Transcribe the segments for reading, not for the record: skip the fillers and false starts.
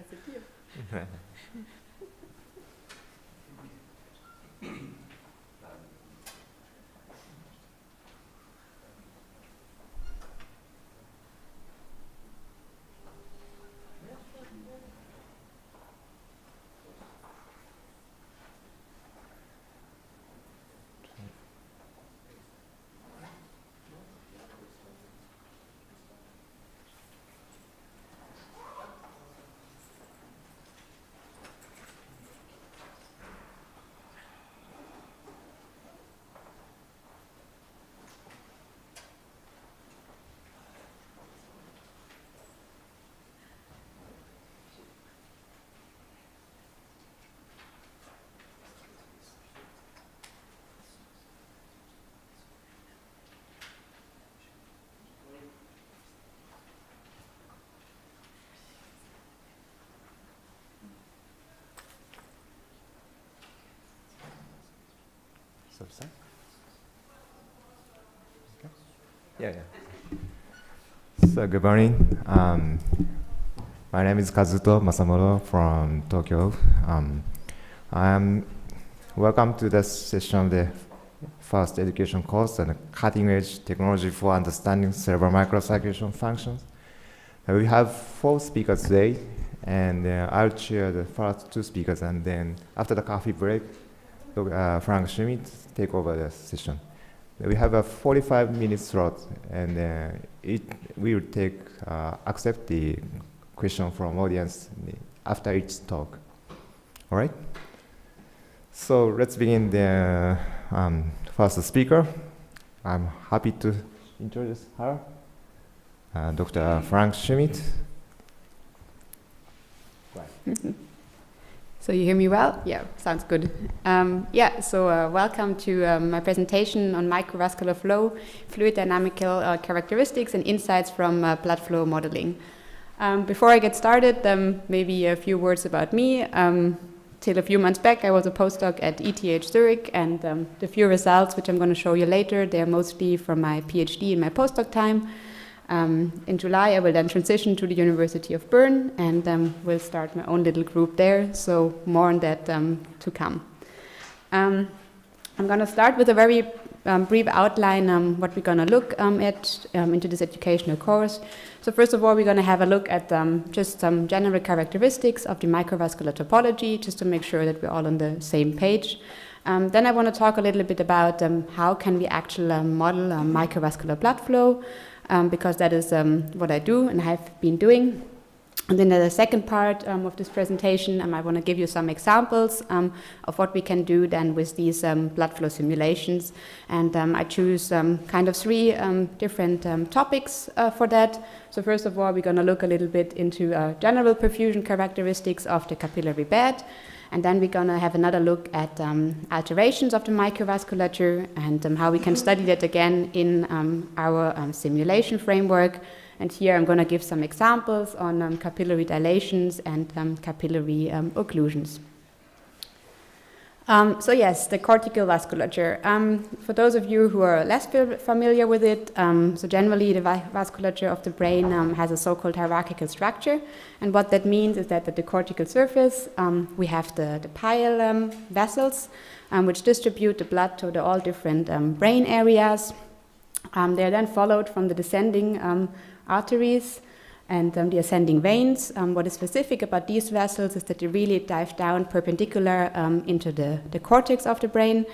disappear. Okay. Yeah. So good morning. My name is Kazuto Masamoto from Tokyo. Welcome to the session of the first education course on cutting-edge technology for understanding cerebral microcirculation functions. We have 4 speakers today, and I'll chair the first 2 speakers, and then after the coffee break, Frank Schmidt take over the session. We have a 45-minute slot, and we will accept the question from audience after each talk. All right? So let's begin the first speaker. I'm happy to introduce her, Dr. Frank Schmidt. Right. So you hear me well? Yeah, sounds good. So welcome to my presentation on microvascular flow, fluid dynamical characteristics and insights from blood flow modeling. Before I get started, maybe a few words about me. Till a few months back, I was a postdoc at ETH Zurich, and the few results which I'm going to show you later, they're mostly from my PhD in my postdoc time. In July, I will then transition to the University of Bern, and will start my own little group there, so more on that to come. I'm going to start with a very brief outline what we're going to look at into this educational course. So first of all, we're going to have a look at just some general characteristics of the microvascular topology, just to make sure that we're all on the same page. Then I want to talk a little bit about how can we actually model microvascular blood flow, because that is what I do and have been doing. And then the second part of this presentation, I want to give you some examples of what we can do then with these blood flow simulations. And I choose kind of 3 different topics for that. So first of all, we're going to look a little bit into general perfusion characteristics of the capillary bed. And then we're going to have another look at alterations of the microvasculature and how we can study that again in our simulation framework. And here I'm going to give some examples on capillary dilations and capillary occlusions. So yes, the cortical vasculature. For those of you who are less familiar with it, so generally the vasculature of the brain has a so-called hierarchical structure. And what that means is that at the cortical surface, we have the pile vessels, which distribute the blood to all different brain areas. They are then followed from the descending arteries and the ascending veins. What is specific about these vessels is that they really dive down perpendicular into the cortex of the brain.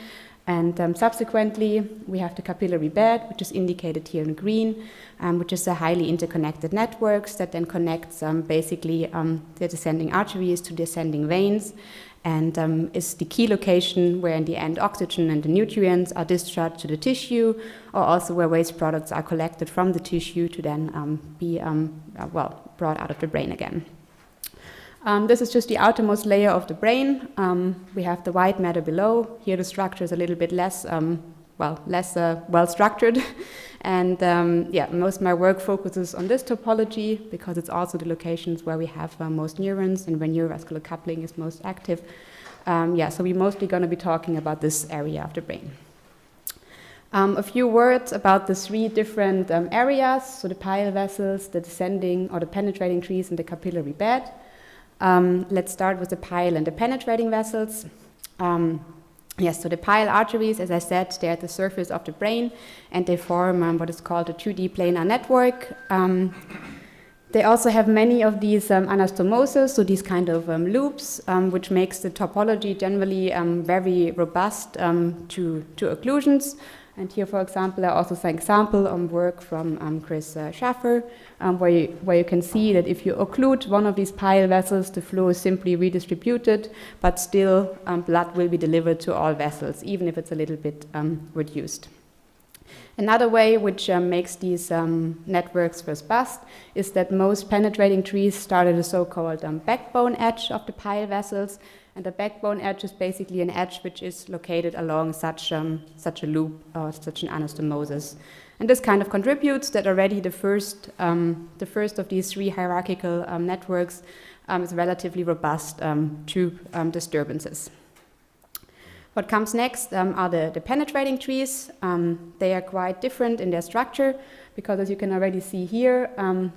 And subsequently, we have the capillary bed, which is indicated here in green, which is a highly interconnected networks that then connects basically the descending arteries to the ascending veins, and is the key location where in the end oxygen and the nutrients are discharged to the tissue, or also where waste products are collected from the tissue to then be brought out of the brain again. This is just the outermost layer of the brain. We have the white matter below. Here the structure is a little bit less well structured. And most of my work focuses on this topology because it's also the locations where we have most neurons and where neurovascular coupling is most active. So we're mostly going to be talking about this area of the brain. A few words about the 3 different areas, so the pile vessels, the descending or the penetrating trees, and the capillary bed. Let's start with the pile and the penetrating vessels. Yes, so the pile arteries, as I said, they're at the surface of the brain, and they form what is called a 2D planar network. They also have many of these anastomoses, so these kind of loops, which makes the topology generally very robust to occlusions. And here, for example, I also saw an example on work from Chris Schaffer, where you can see that if you occlude one of these pile vessels, the flow is simply redistributed, but still blood will be delivered to all vessels, even if it's a little bit reduced. Another way which makes these networks robust is that most penetrating trees start at a so-called backbone edge of the pile vessels, and the backbone edge is basically an edge which is located along such a loop or such an anastomosis. And this kind of contributes that already the first of these three hierarchical networks is relatively robust to disturbances. What comes next are the penetrating trees. They are quite different in their structure because, as you can already see here,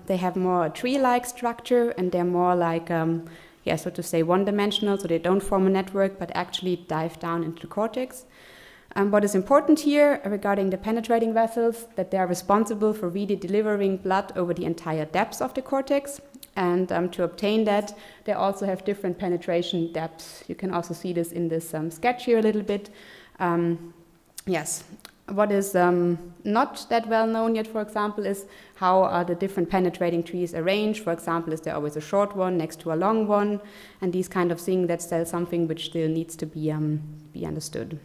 they have more tree-like structure, and they're more like, so to say, one-dimensional, so they don't form a network but actually dive down into the cortex. What is important here regarding the penetrating vessels, that they are responsible for really delivering blood over the entire depth of the cortex. And to obtain that, they also have different penetration depths. You can also see this in this sketch here a little bit. Yes, what is not that well known yet, for example, is how are the different penetrating trees arranged. For example, is there always a short one next to a long one? And these kind of things, that's still something which still needs to be understood.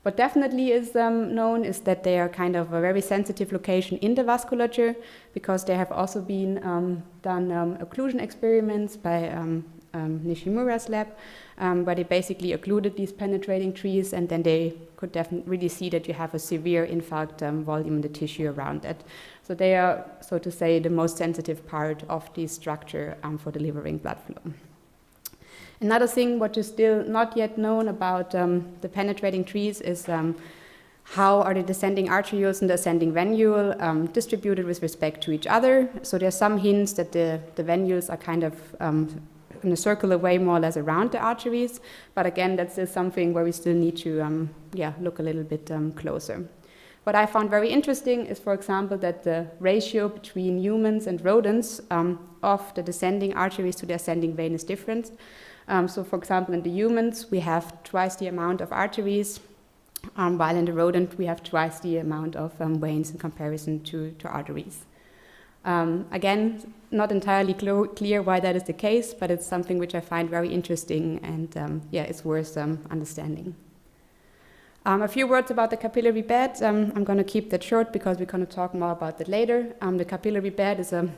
What definitely is known is that they are kind of a very sensitive location in the vasculature, because there have also been done occlusion experiments by Nishimura's lab, where they basically occluded these penetrating trees, and then they could definitely really see that you have a severe infarct volume in the tissue around it. So they are, so to say, the most sensitive part of the structure for delivering blood flow. Another thing what is still not yet known about the penetrating trees is how are the descending arterioles and the ascending venule distributed with respect to each other. So there are some hints that the venules are kind of in a circular way more or less around the arteries, but again, that's still something where we still need to look a little bit closer. What I found very interesting is, for example, that the ratio between humans and rodents of the descending arteries to the ascending vein is different. So, for example, in the humans, we have twice the amount of arteries, while in the rodent, we have twice the amount of veins in comparison to arteries. Again, not entirely clear why that is the case, but it's something which I find very interesting, and it's worth understanding. A few words about the capillary bed. I'm going to keep that short because we're going to talk more about that later. The capillary bed is a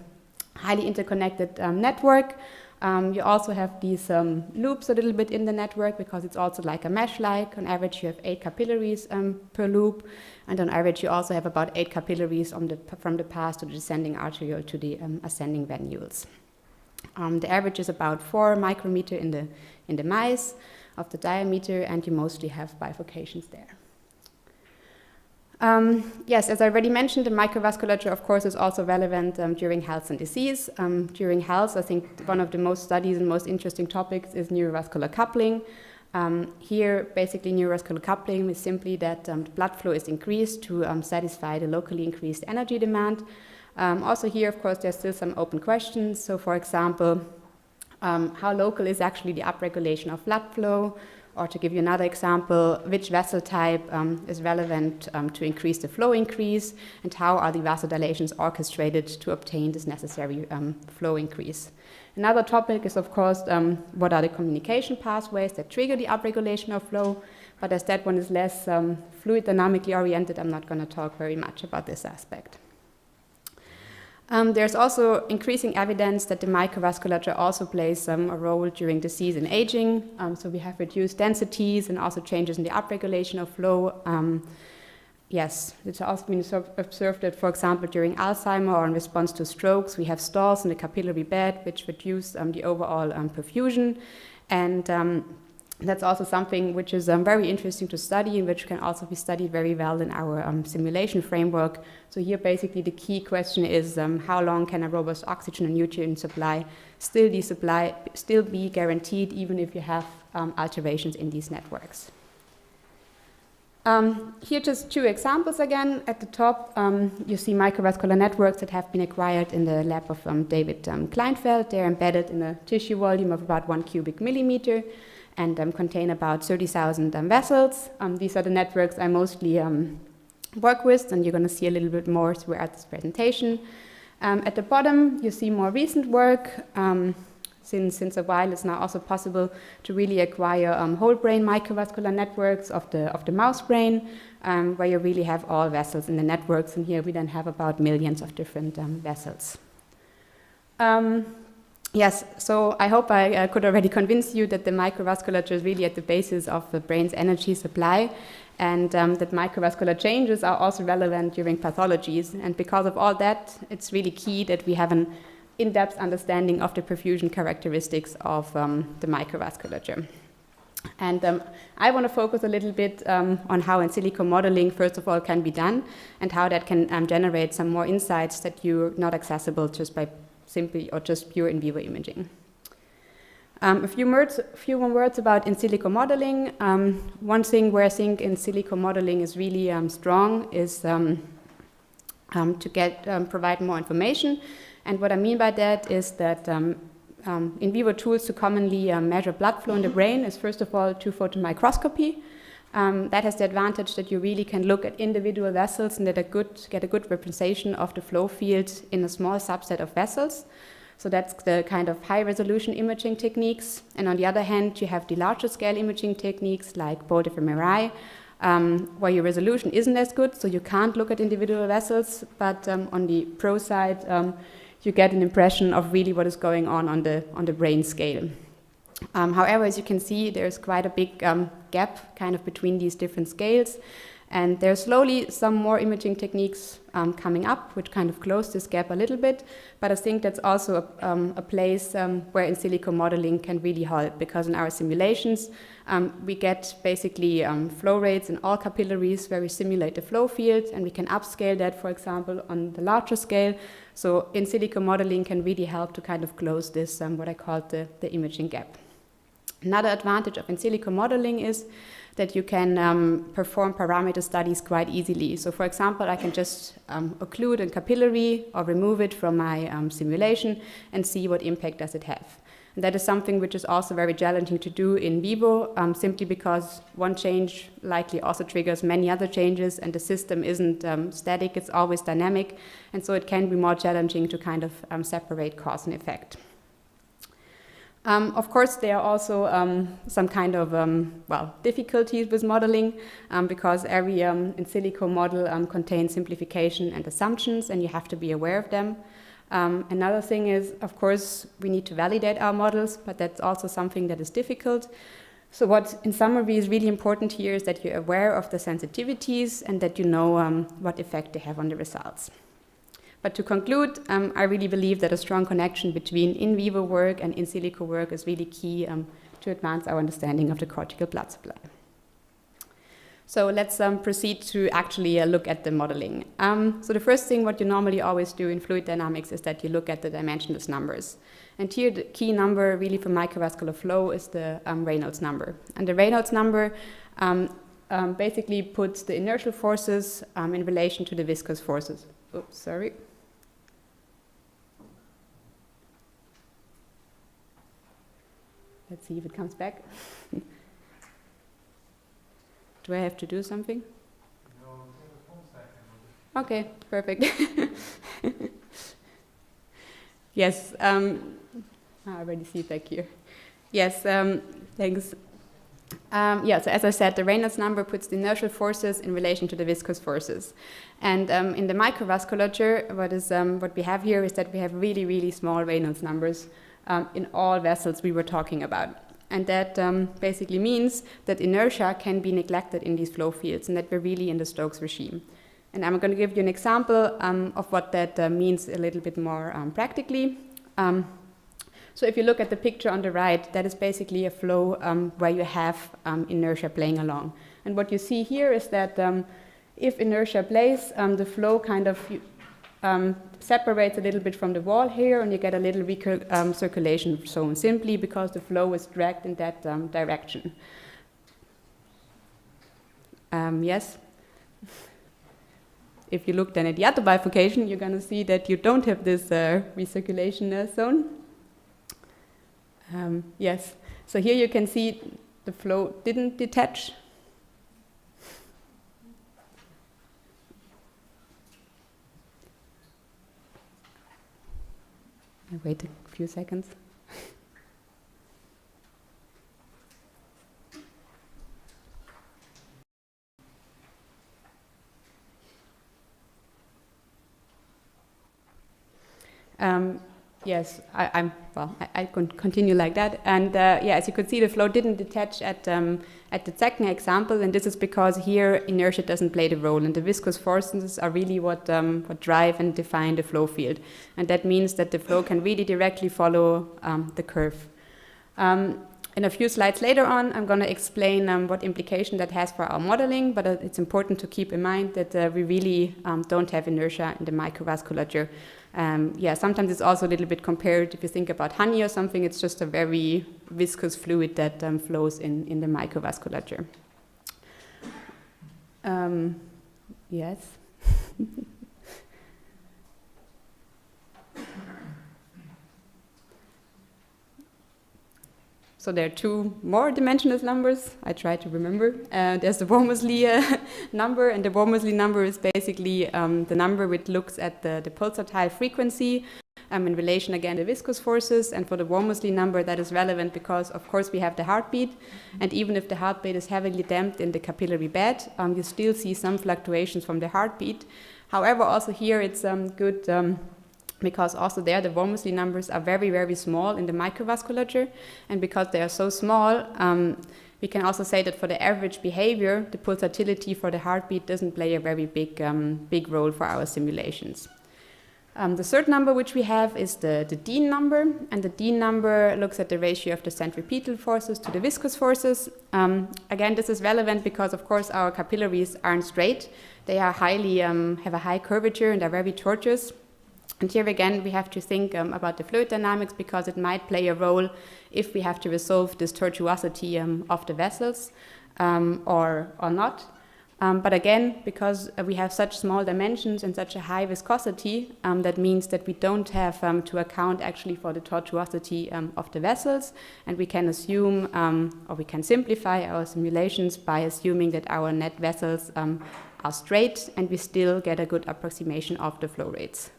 highly interconnected network. You also have these loops a little bit in the network because it's also like a mesh-like. On average, you have 8 capillaries per loop, and on average, you also have about 8 capillaries from the pars to the descending arteriole to the ascending venules. The average is about 4 micrometer in the mice of the diameter, and you mostly have bifurcations there. Yes, as I already mentioned, the microvasculature, of course, is also relevant during health and disease. During health, I think one of the most studied and most interesting topics is neurovascular coupling. Here, basically, neurovascular coupling is simply that the blood flow is increased to satisfy the locally increased energy demand. Also here, of course, there's still some open questions. So, for example, how local is actually the upregulation of blood flow? Or to give you another example, which vessel type is relevant to increase the flow increase, and how are the vasodilations orchestrated to obtain this necessary flow increase. Another topic is, of course, what are the communication pathways that trigger the upregulation of flow, but as that one is less fluid dynamically oriented, I'm not going to talk very much about this aspect. There's also increasing evidence that the microvasculature also plays a role during disease and aging. So we have reduced densities and also changes in the upregulation of flow. Yes, it's also been observed that, for example, during Alzheimer or in response to strokes, we have stalls in the capillary bed which reduce the overall perfusion. And That's also something which is very interesting to study and which can also be studied very well in our simulation framework. So here basically the key question is how long can a robust oxygen and nutrient supply still be guaranteed even if you have alterations in these networks. Here just two examples again. At the top you see microvascular networks that have been acquired in the lab of David Kleinfeld. They're embedded in a tissue volume of about 1 cubic millimeter and contain about 30,000 vessels. These are the networks I mostly work with, and you're going to see a little bit more throughout this presentation. At the bottom, you see more recent work. Since a while, it's now also possible to really acquire whole brain microvascular networks of the mouse brain, where you really have all vessels in the networks, and here we then have about millions of different vessels. Yes, so I hope I could already convince you that the microvasculature is really at the basis of the brain's energy supply, and that microvascular changes are also relevant during pathologies. And because of all that, it's really key that we have an in-depth understanding of the perfusion characteristics of the microvasculature. And I want to focus a little bit on how in silico modeling, first of all, can be done, and how that can generate some more insights that you're not accessible just by simply or just pure in vivo imaging. A few more words about in silico modeling. One thing where I think in silico modeling is really strong is to provide more information. And what I mean by that is that in vivo tools to commonly measure blood flow in the brain is first of all two-photon microscopy. That has the advantage that you really can look at individual vessels and get a good representation of the flow field in a small subset of vessels. So that's the kind of high-resolution imaging techniques. And on the other hand, you have the larger scale imaging techniques like Bolt fMRI, where your resolution isn't as good, so you can't look at individual vessels. But on the pro side, you get an impression of really what is going on the brain scale. However, as you can see, there's quite a big gap kind of between these different scales, and there's slowly some more imaging techniques coming up which kind of close this gap a little bit, but I think that's also a place where in silico modeling can really help, because in our simulations we get basically flow rates in all capillaries where we simulate the flow field, and we can upscale that, for example, on the larger scale. So in silico modeling can really help to kind of close this, what I call the imaging gap. Another advantage of in silico modeling is that you can perform parameter studies quite easily. So for example, I can just occlude a capillary or remove it from my simulation and see what impact does it have. And that is something which is also very challenging to do in vivo, simply because one change likely also triggers many other changes, and the system isn't static, it's always dynamic, and so it can be more challenging to kind of separate cause and effect. Of course, there are also some kind of difficulties with modeling, because every in silico model contains simplification and assumptions, and you have to be aware of them. Another thing is, of course, we need to validate our models, but that's also something that is difficult. So what, in summary, is really important here is that you're aware of the sensitivities and that you know what effect they have on the results. But to conclude, I really believe that a strong connection between in vivo work and in silico work is really key to advance our understanding of the cortical blood supply. So let's proceed to actually look at the modeling. So the first thing what you normally always do in fluid dynamics is that you look at the dimensionless numbers. And here the key number really for microvascular flow is the Reynolds number. And the Reynolds number basically puts the inertial forces in relation to the viscous forces. Oops, sorry. Let's see if it comes back. Do I have to do something? No, okay, perfect. Yes, I already see it back here. Yes, thanks. Yeah, so as I said, the Reynolds number puts the inertial forces in relation to the viscous forces. And in the microvasculature, what we have here is that we have really, really small Reynolds numbers in all vessels we were talking about. And that basically means that inertia can be neglected in these flow fields, and that we're really in the Stokes regime. And I'm going to give you an example of what that means a little bit more practically. So if you look at the picture on the right, that is basically a flow where you have inertia playing along. And what you see here is that if inertia plays, the flow kind of separates a little bit from the wall here, and you get a little weaker circulation zone, simply because the flow is dragged in that direction. Yes? If you look then at the other bifurcation, you're going to see that you don't have this recirculation zone. Yes, so here you can see the flow didn't detach. I'll wait a few seconds. Yes, I can continue like that. And yeah, as you could see, the flow didn't detach at the second example, and this is because here inertia doesn't play the role, and the viscous forces are really what drive and define the flow field. And that means that the flow can really directly follow the curve. In a few slides later on, I'm going to explain what implication that has for our modeling, but it's important to keep in mind that we really don't have inertia in the microvasculature. Yeah, sometimes it's also a little bit compared. If you think about honey or something, it's just a very viscous fluid that flows in the microvasculature. Yes. So there are two more dimensionless numbers I try to remember. There's the Wormsley number, and the Wormsley number is basically the number which looks at the pulsatile frequency in relation again to viscous forces. And for the Wormsley number, that is relevant because, of course, we have the heartbeat, and even if the heartbeat is heavily damped in the capillary bed, you still see some fluctuations from the heartbeat. However, also here it's good because also there the Wormsley numbers are very, very small in the microvasculature, and because they are so small, we can also say that for the average behavior, the pulsatility for the heartbeat doesn't play a very big role for our simulations. The third number which we have is the Dean number, and the Dean number looks at the ratio of the centripetal forces to the viscous forces. Again, this is relevant because, of course, our capillaries aren't straight. They are highly have a high curvature and are very tortuous. And here again, we have to think about the fluid dynamics, because it might play a role if we have to resolve this tortuosity of the vessels or not. But again, because we have such small dimensions and such a high viscosity, that means that we don't have to account actually for the tortuosity of the vessels. And we can assume, or we can simplify our simulations by assuming that our net vessels are straight, and we still get a good approximation of the flow rates.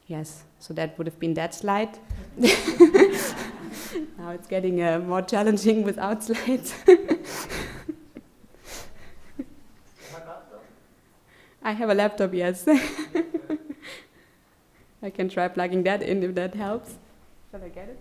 Yes, so that would have been that slide. Now it's getting more challenging without slides. I have a laptop, yes. I can try plugging that in if that helps. Shall I get it?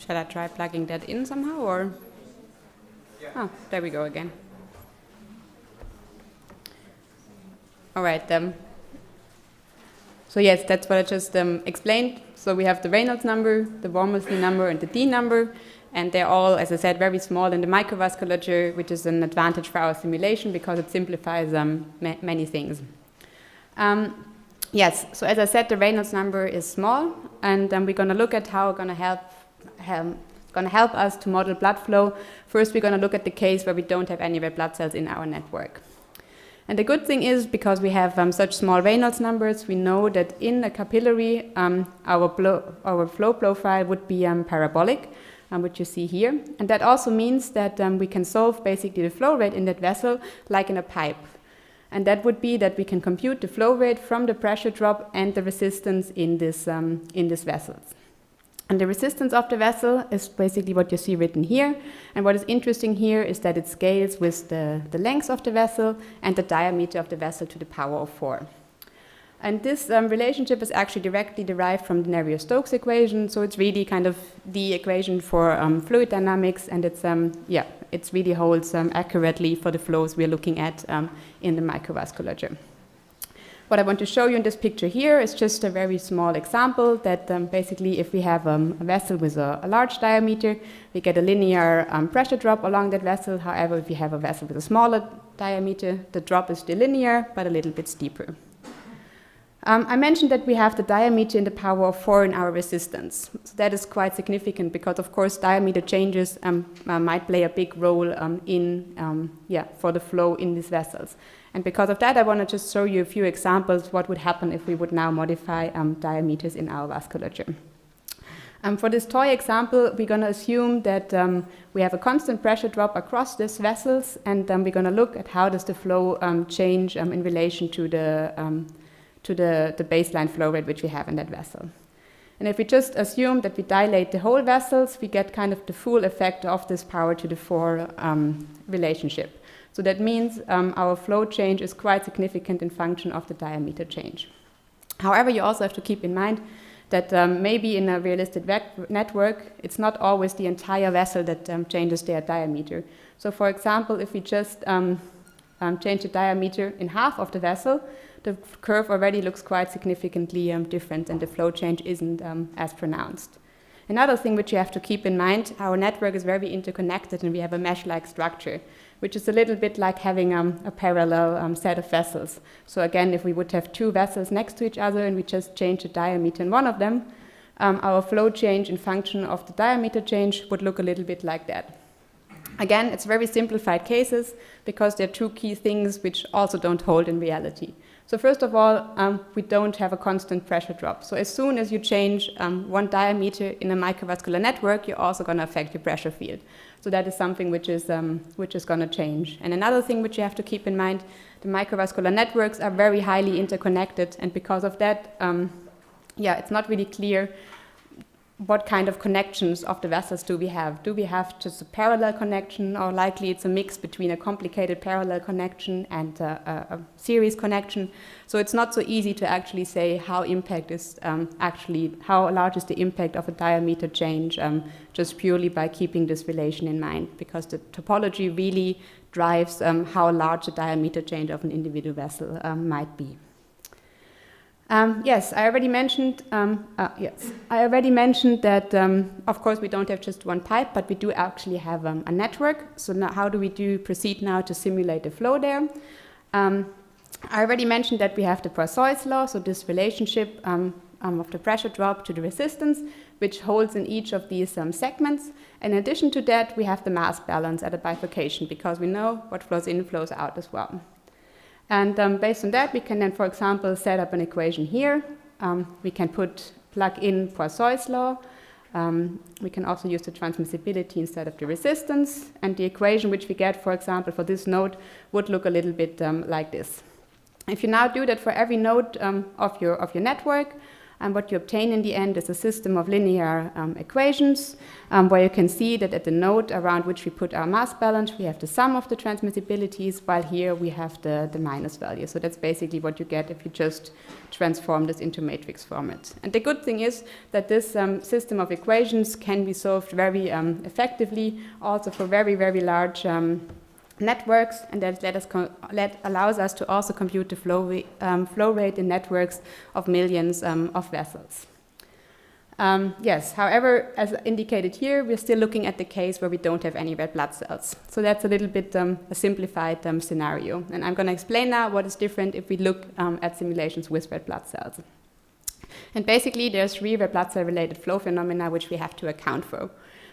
Shall I try plugging that in somehow, or? Yeah. Oh, there we go again. All right. So yes, that's what I just explained. So we have the Reynolds number, the Wormsley number, and the Dean number, and they're all, as I said, very small in the microvasculature, which is an advantage for our simulation because it simplifies many things. Yes. So as I said, the Reynolds number is small, and we're going to look at how it's going to help us to model blood flow. First, we're going to look at the case where we don't have any red blood cells in our network. And the good thing is, because we have such small Reynolds numbers, we know that in a capillary, our flow profile would be parabolic, which you see here. And that also means that we can solve basically the flow rate in that vessel like in a pipe. And that would be that we can compute the flow rate from the pressure drop and the resistance in this vessel. And the resistance of the vessel is basically what you see written here. And what is interesting here is that it scales with the length of the vessel and the diameter of the vessel to the power of 4. And this relationship is actually directly derived from the Navier-Stokes equation. So it's really kind of the equation for fluid dynamics, and it really holds accurately for the flows we're looking at in the microvasculature. What I want to show you in this picture here is just a very small example that basically if we have a vessel with a large diameter, we get a linear pressure drop along that vessel. However, if you have a vessel with a smaller diameter, the drop is still linear, but a little bit steeper. I mentioned that we have the diameter in the power of 4 in our resistance. So that is quite significant because, of course, diameter changes might play a big role for the flow in these vessels. And because of that, I want to just show you a few examples what would happen if we would now modify diameters in our vasculature. For this toy example, we're going to assume that we have a constant pressure drop across these vessels, and we're going to look at how does the flow change in relation to the baseline flow rate which we have in that vessel. And if we just assume that we dilate the whole vessels, we get kind of the full effect of this power to the 4 relationship. So that means our flow change is quite significant in function of the diameter change. However, you also have to keep in mind that maybe in a realistic network, it's not always the entire vessel that changes their diameter. So for example, if we just change the diameter in half of the vessel, the curve already looks quite significantly different, and the flow change isn't as pronounced. Another thing which you have to keep in mind, our network is very interconnected and we have a mesh-like structure, which is a little bit like having a parallel set of vessels. So again, if we would have 2 vessels next to each other and we just change the diameter in one of them, our flow change in function of the diameter change would look a little bit like that. Again, it's very simplified cases because there are 2 key things which also don't hold in reality. So first of all, we don't have a constant pressure drop. So as soon as you change one diameter in a microvascular network, you're also going to affect your pressure field. So that is something which is going to change. And another thing which you have to keep in mind, the microvascular networks are very highly interconnected, and because of that, it's not really clear what kind of connections of the vessels do we have. Do we have just a parallel connection, or likely it's a mix between a complicated parallel connection and a series connection? So it's not so easy to actually say how large is the impact of a diameter change just purely by keeping this relation in mind, because the topology really drives how large the diameter change of an individual vessel might be. Yes, I already mentioned that, of course, we don't have just one pipe, but we do actually have a network. So now how do we proceed now to simulate the flow there? I already mentioned that we have the Poiseuille's law, so this relationship of the pressure drop to the resistance, which holds in each of these segments. In addition to that, we have the mass balance at a bifurcation, because we know what flows in, flows out as well. And based on that, we can then, for example, set up an equation here. We can plug in Poiseuille's law. We can also use the transmissibility instead of the resistance. And the equation which we get, for example, for this node would look a little bit like this. If you now do that for every node of your network, what you obtain in the end is a system of linear equations where you can see that at the node around which we put our mass balance, we have the sum of the transmissibilities, while here we have the minus value. So that's basically what you get if you just transform this into matrix format. And the good thing is that this system of equations can be solved very effectively, also for very, very large networks, and that allows us to also compute the flow rate in networks of millions of vessels. Yes, however, as indicated here, we're still looking at the case where we don't have any red blood cells. So that's a little bit a simplified scenario. And I'm going to explain now what is different if we look at simulations with red blood cells. And basically, there's 3 red blood cell related flow phenomena which we have to account for.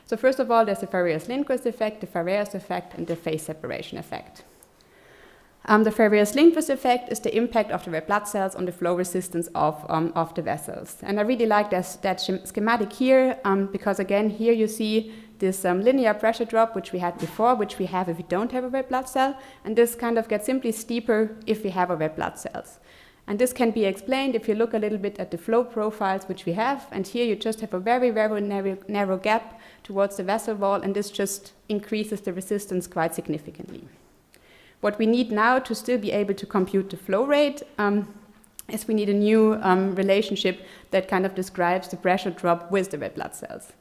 So first of all, there's the Farreas-Lindquist effect, the Farreas effect, and the phase separation effect. The Fourier-Lindquist effect is the impact of the red blood cells on the flow resistance of the vessels. And I really like that schematic here because, again, here you see this linear pressure drop, which we had before, which we have if we don't have a red blood cell. And this kind of gets simply steeper if we have a red blood cells. And this can be explained if you look a little bit at the flow profiles which we have. And here you just have a very, very narrow gap towards the vessel wall, and this just increases the resistance quite significantly. What we need now to still be able to compute the flow rate is we need a new relationship that kind of describes the pressure drop with the red blood cells.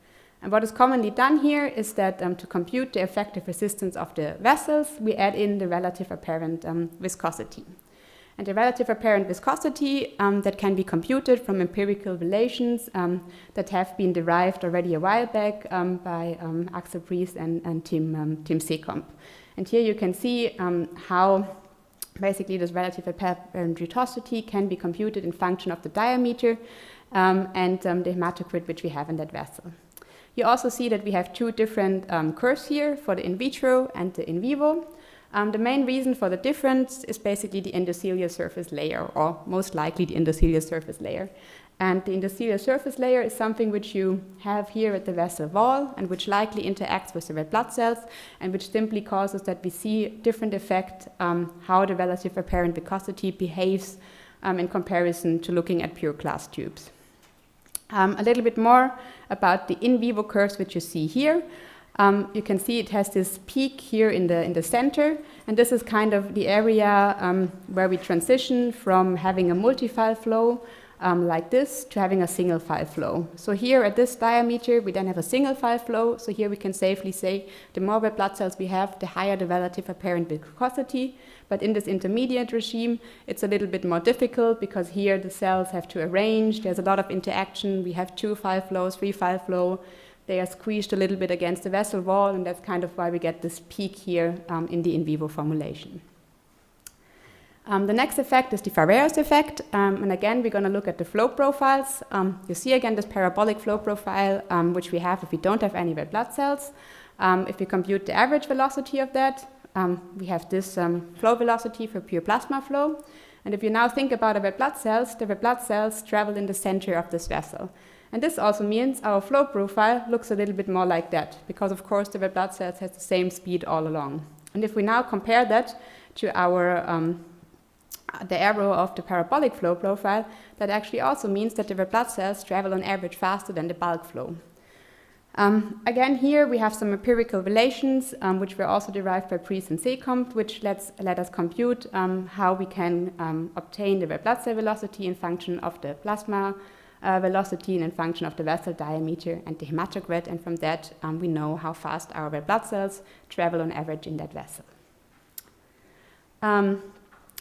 And what is commonly done here is that to compute the effective resistance of the vessels, we add in the relative apparent viscosity. And the relative apparent viscosity that can be computed from empirical relations that have been derived already a while back by Axel Priest and Tim Seekomp. And here you can see how basically this relative apparent viscosity can be computed in function of the diameter and the hematocrit which we have in that vessel. You also see that we have two different curves here for the in vitro and the in vivo. The main reason for the difference is basically the endothelial surface layer, or most likely the endothelial surface layer. And the endothelial surface layer is something which you have here at the vessel wall and which likely interacts with the red blood cells and which simply causes that we see different effect how the relative apparent viscosity behaves in comparison to looking at pure glass tubes. A little bit more about the in vivo curves which you see here. You can see it has this peak here in the center, and this is kind of the area where we transition from having a multi-file flow like this to having a single file flow. So here at this diameter we then have a single file flow, so here we can safely say the more red blood cells we have, the higher the relative apparent viscosity. But in this intermediate regime it's a little bit more difficult because here the cells have to arrange, there's a lot of interaction, we have 2 file flows, 3 file flow, they are squeezed a little bit against the vessel wall, and that's kind of why we get this peak here in the in vivo formulation. The next effect is the Fourier's effect, and again we're going to look at the flow profiles. You see again this parabolic flow profile which we have if we don't have any red blood cells. If we compute the average velocity of that, we have this flow velocity for pure plasma flow. And if you now think about the red blood cells travel in the center of this vessel. And this also means our flow profile looks a little bit more like that, because of course the red blood cells has the same speed all along. And if we now compare that to our the arrow of the parabolic flow profile, that actually also means that the red blood cells travel on average faster than the bulk flow. Again, here we have some empirical relations which were also derived by Priest and Seekomp, which let us compute how we can obtain the red blood cell velocity in function of the plasma velocity and in function of the vessel diameter and the hematocrit, and from that we know how fast our red blood cells travel on average in that vessel.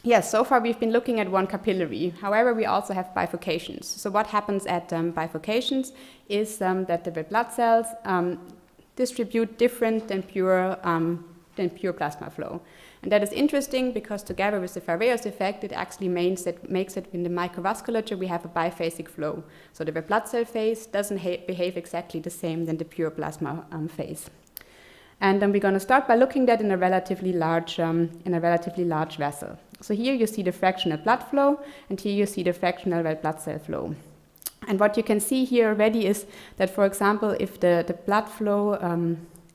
Yes, so far we've been looking at one capillary. However, we also have bifurcations. So what happens at bifurcations is that the red blood cells distribute different than pure plasma flow. And that is interesting because together with the Fourier's effect, it actually makes it in the microvasculature we have a biphasic flow. So the red blood cell phase doesn't behave exactly the same than the pure plasma phase. And then we're going to start by looking at that in a relatively large vessel. So here you see the fractional blood flow, and here you see the fractional red blood cell flow. And what you can see here already is that, for example, if the blood flow,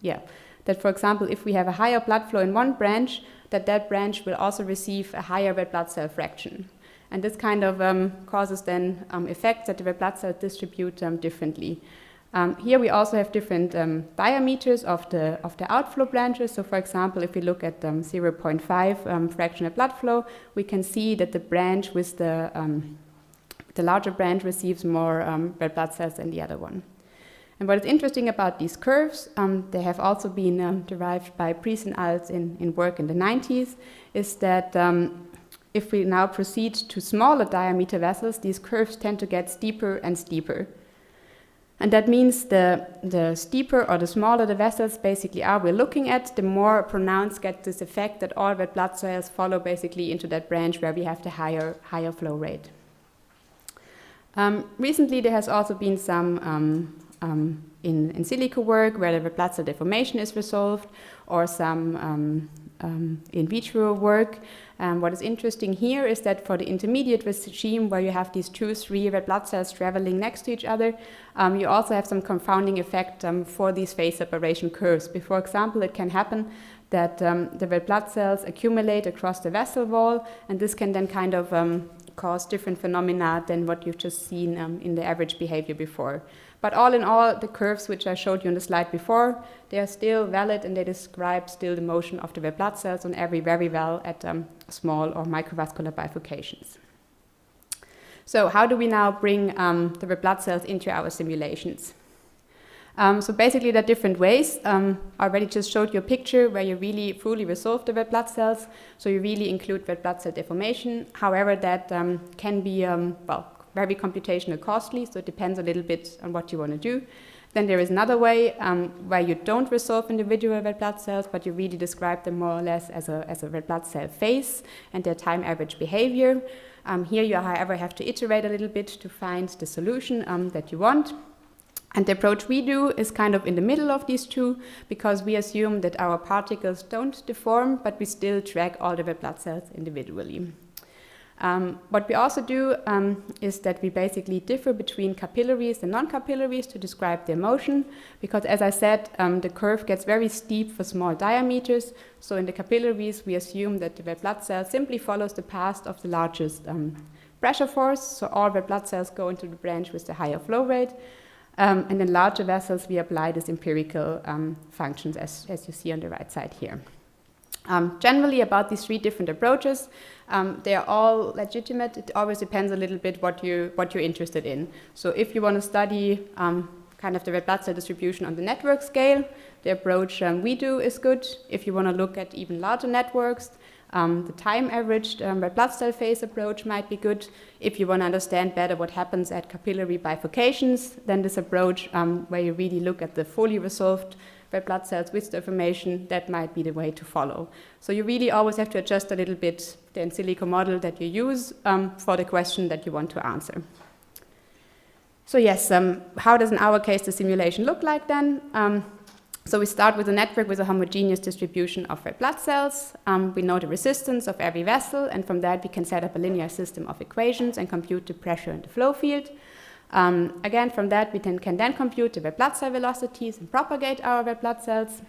that for example, if we have a higher blood flow in one branch, that branch will also receive a higher red blood cell fraction. And this kind of causes then effects that the red blood cells distribute differently. Here we also have different diameters of the outflow branches. So for example, if we look at 0.5 fractional blood flow, we can see that the branch with the larger branch receives more red blood cells than the other one. And what is interesting about these curves, they have also been derived by Priest and al. in work in the 90s, is that if we now proceed to smaller diameter vessels, these curves tend to get steeper and steeper. And that means the steeper or the smaller the vessels basically are we're looking at, the more pronounced gets this effect that all red blood cells follow basically into that branch where we have the higher flow rate. Recently there has also been some in silico work where the red blood cell deformation is resolved, or some in vitro work. What is interesting here is that for the intermediate regime, where you have these 2-3 red blood cells traveling next to each other, you also have some confounding effect for these phase separation curves. For example, it can happen that the red blood cells accumulate across the vessel wall, and this can then kind of cause different phenomena than what you've just seen in the average behavior before. But all in all, the curves which I showed you on the slide before, they are still valid, and they describe still the motion of the red blood cells on very well at small or microvascular bifurcations. So how do we now bring the red blood cells into our simulations? So basically there are different ways. I already just showed you a picture where you really fully resolve the red blood cells, so you really include red blood cell deformation. However, that can be, very computationally costly, so it depends a little bit on what you want to do. Then there is another way where you don't resolve individual red blood cells, but you really describe them more or less as a red blood cell phase and their time average behavior. Here you, however, have to iterate a little bit to find the solution that you want. And the approach we do is kind of in the middle of these two, because we assume that our particles don't deform, but we still track all the red blood cells individually. What we also do is that we basically differ between capillaries and non-capillaries to describe their motion, because as I said, the curve gets very steep for small diameters. So in the capillaries, we assume that the red blood cell simply follows the path of the largest pressure force. So all red blood cells go into the branch with the higher flow rate. And in larger vessels, we apply these empirical functions as you see on the right side here. Generally, about these 3 different approaches, they are all legitimate. It always depends a little bit what you're interested in. So if you want to study kind of the red blood cell distribution on the network scale, the approach we do is good. If you want to look at even larger networks, the time-averaged red blood cell phase approach might be good. If you want to understand better what happens at capillary bifurcations, then this approach, where you really look at the fully resolved red blood cells with deformation, that might be the way to follow. So you really always have to adjust a little bit the in silico model that you use for the question that you want to answer. So yes, how does in our case the simulation look like then? So we start with a network with a homogeneous distribution of red blood cells. We know the resistance of every vessel, and from that we can set up a linear system of equations and compute the pressure and the flow field. Again, from that we can then compute the red blood cell velocities and propagate our red blood cells.